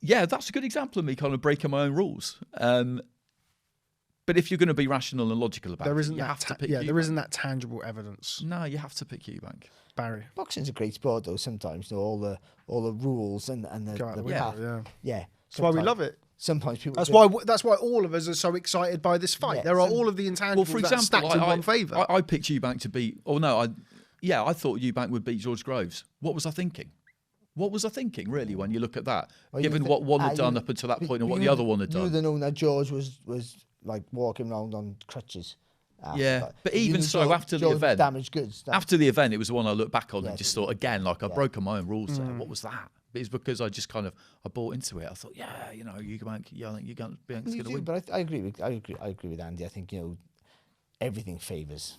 That's a good example of me kind of breaking my own rules. But if you're going to be rational and logical about it, you have to pick Eubank. There isn't that tangible evidence. No, you have to pick Eubank. Barry. Boxing's a great sport, though. Sometimes, all the rules and the path. Yeah. That's why we love it. Sometimes people. That's why all of us are so excited by this fight. There are all of the intangibles that are stacked in one favour. I picked Eubank to beat. I thought Eubank would beat George Groves. What was I thinking? What was I thinking, really, when you look at that? Well, Given what one had done up until that point and what the other one had done. You would have known that George was like walking around on crutches. Yeah, but even so, after the event, damaged goods. After the event, it was the one I looked back on and just thought, again, like I've broken my own rules there. What was that? It's because I just kind of I bought into it. I thought, yeah, you know, Eubank, I think Eubank's going to win. But I agree with Andy. I think, you know, everything favours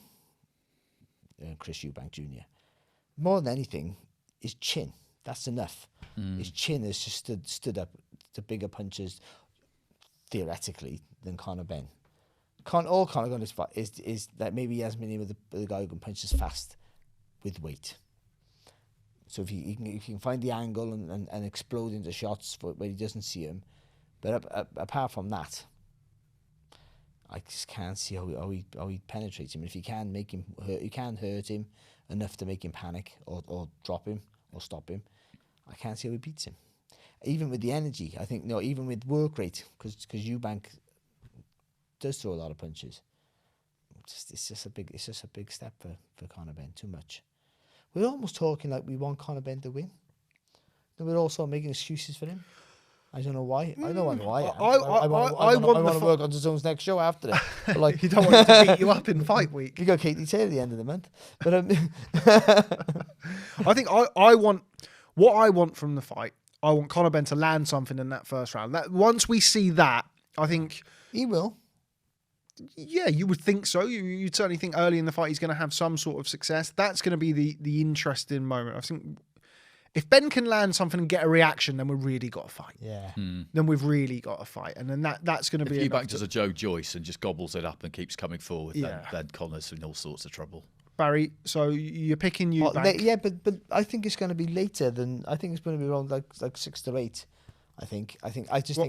Chris Eubank Jr. More than anything, his chin. That's enough. His chin has just stood up to bigger punches, theoretically, than Conor Benn. All Conor going to fight is that maybe he has been with the guy who can punch as fast with weight. So if you can find the angle and explode into shots where he doesn't see him, but apart from that, I just can't see how he penetrates him. If he can make him hurt, you can hurt him enough to make him panic or drop him or stop him. I can't see how he beats him. Even with the energy, I think even with work rate, because Eubank does throw a lot of punches. It's just a big step for Conor Benn. Too much. We're almost talking like we want Conor Benn to win. Then we're also making excuses for him. I don't know why. I know why. I want to work on DAZN's next show after it. But like, you don't want him to beat you up in fight week. You got Katie Taylor at the end of the month. But I think I want what I want from the fight. I want Conor Benn to land something in that first round. That once we see that, I think he will. Yeah, you would think so. You'd certainly think early in the fight he's going to have some sort of success. That's going to be the interesting moment. I think if Ben can land something and get a reaction, then we've really got a fight. Yeah. Then we've really got a fight. And then that's going to be... If Eubank does a Joe Joyce and just gobbles it up and keeps coming forward, then Conor's in all sorts of trouble. Barry, so you're picking Eubank. But I think it's going to be later than... I think it's going to be around like 6 to 8. I think.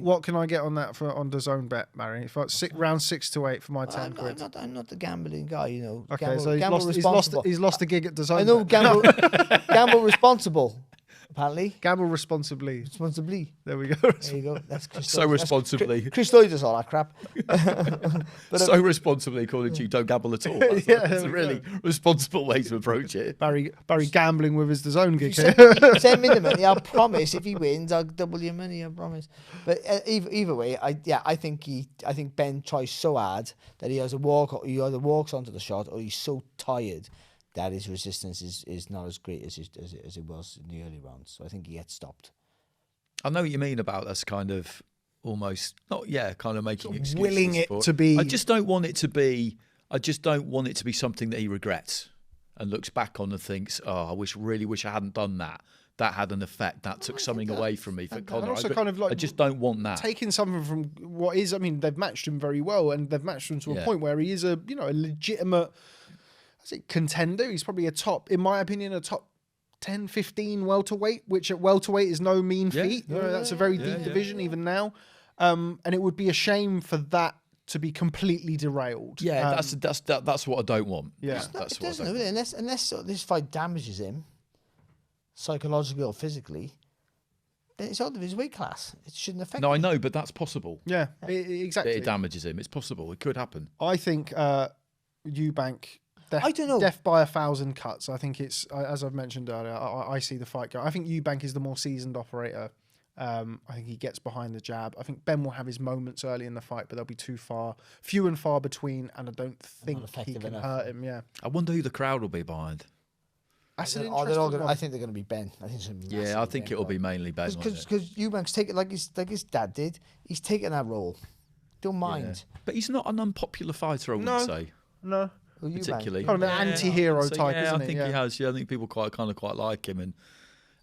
What can I get on that on DAZN bet, Barry? If it's round 6 to 8 for my 10 quid. I'm not the gambling guy, you know. Okay, so he's lost a gig at DAZN. I know gamble responsible. Apparently, gamble responsibly. There we go. There you go. That's Chris so responsibly. Chris Lloyd does all that crap. But so responsibly, according to you, don't gamble at all. That's a really responsible way to approach it. Barry gambling with his DAZN gig here. Send me the money. I'll promise. If he wins, I'll double your money. I promise. But either way, I think Ben tries so hard that he either walks onto the shot or he's so tired that his resistance is not as great as it was in the early rounds. So I think he gets stopped. I know what you mean about us kind of almost kind of making excuses, willing it to be. I just don't want it to be something that he regrets and looks back on and thinks, "Oh, I really wish I hadn't done that. That had an effect. That took something away from me for Conor." I just don't want that. Taking something from what is. I mean, they've matched him very well, and they've matched him to a point where he is a legitimate. Contender. He's probably in my opinion, a top 10, 15 welterweight, which at welterweight is no mean feat. That's a very deep division even now. And it would be a shame for that to be completely derailed. Yeah, that's what I don't want. Yeah, that's what I don't want. Unless this fight damages him psychologically or physically, then it's out of his weight class. It shouldn't affect him. No, I know, but that's possible. Yeah, exactly. It damages him. It's possible. It could happen. I think Eubank... I don't know. Death by 1,000 cuts. I think it's, as I've mentioned earlier, I see the fight go. I think Eubank is the more seasoned operator. I think he gets behind the jab. I think Ben will have his moments early in the fight, but they'll be few and far between, and I don't think he can hurt him. Yeah. I wonder who the crowd will be behind. That's an interesting one. I think they're going to be Ben. I think it will be mainly Ben. Because Eubank's taking like his dad did. He's taking that role. Don't mind. Yeah. But he's not an unpopular fighter, I wouldn't say. No. Particularly, kind of an anti-hero type, isn't I think he has. Yeah, I think people quite like him,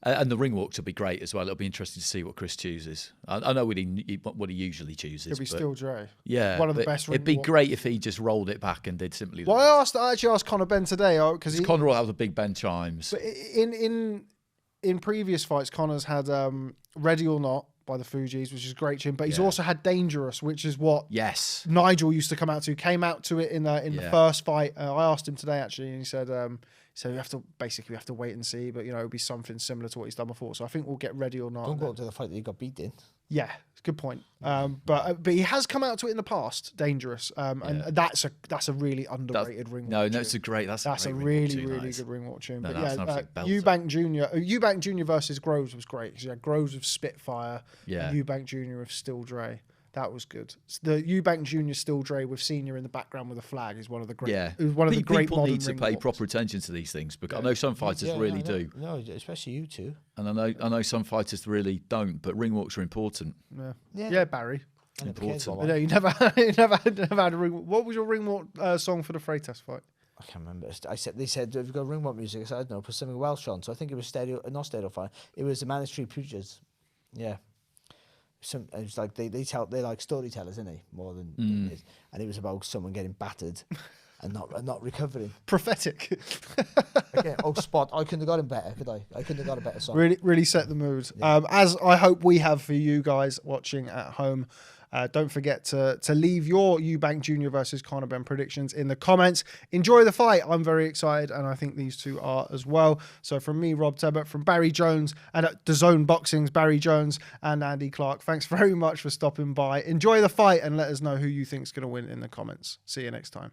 and the ring walks will be great as well. It'll be interesting to see what Chris chooses. I know what he usually chooses. It'll be Steel Dre. Yeah, one of the best. It'd be great if he just rolled it back and did simply. Well, I actually asked Conor Benn today because Conor will have the big Ben chimes. But in previous fights, Conor's had Ready or Not by the Fugees, which is great to him, but he's also had Dangerous, which is what Nigel used to came out to it in the first fight. I asked him today actually, and he said we have to wait and see, but it'll be something similar to what he's done before. So I think we'll get Ready or Not. Don't go to the fight that he got beat in. Yeah, It's a good point. But he has come out to it in the past, dangerous. And that's a really underrated ring walk. No, it's a great. That's a really good ring walk tune. But Eubank Jr versus Groves was great because you had Groves with Spitfire, and Eubank Jr with Still Dre. That was good. The Eubank Jr. Still Dre with Senior in the background with a flag is one of the great. Yeah, it was one of the great. People need to pay walks. proper attention to these things because I know some fighters really do. No, especially you two. And I know some fighters really don't. But ring walks are important. Yeah, Barry. Important. You never had a ring. What was your ring walk song for the Freitas fight? I can't remember. They said, have you got ring walk music? I said, I don't know, put something Welsh on. So I think it was not stereo fire. It was the Man Street Preachers. Yeah. It was like they're like storytellers, isn't they? More than this. And it was about someone getting battered and not recovering. Prophetic. Okay. Spot. I couldn't have got him better, could I? I couldn't have got a better song. Really set the mood. Yeah. As I hope we have for you guys watching at home. Don't forget to leave your Eubank Jr. versus Conor Benn predictions in the comments. Enjoy the fight. I'm very excited, and I think these two are as well. So from me, Rob Tebbett, from Barry Jones, and at DAZN Boxing's Barry Jones and Andy Clark, thanks very much for stopping by. Enjoy the fight, and let us know who you think's going to win in the comments. See you next time.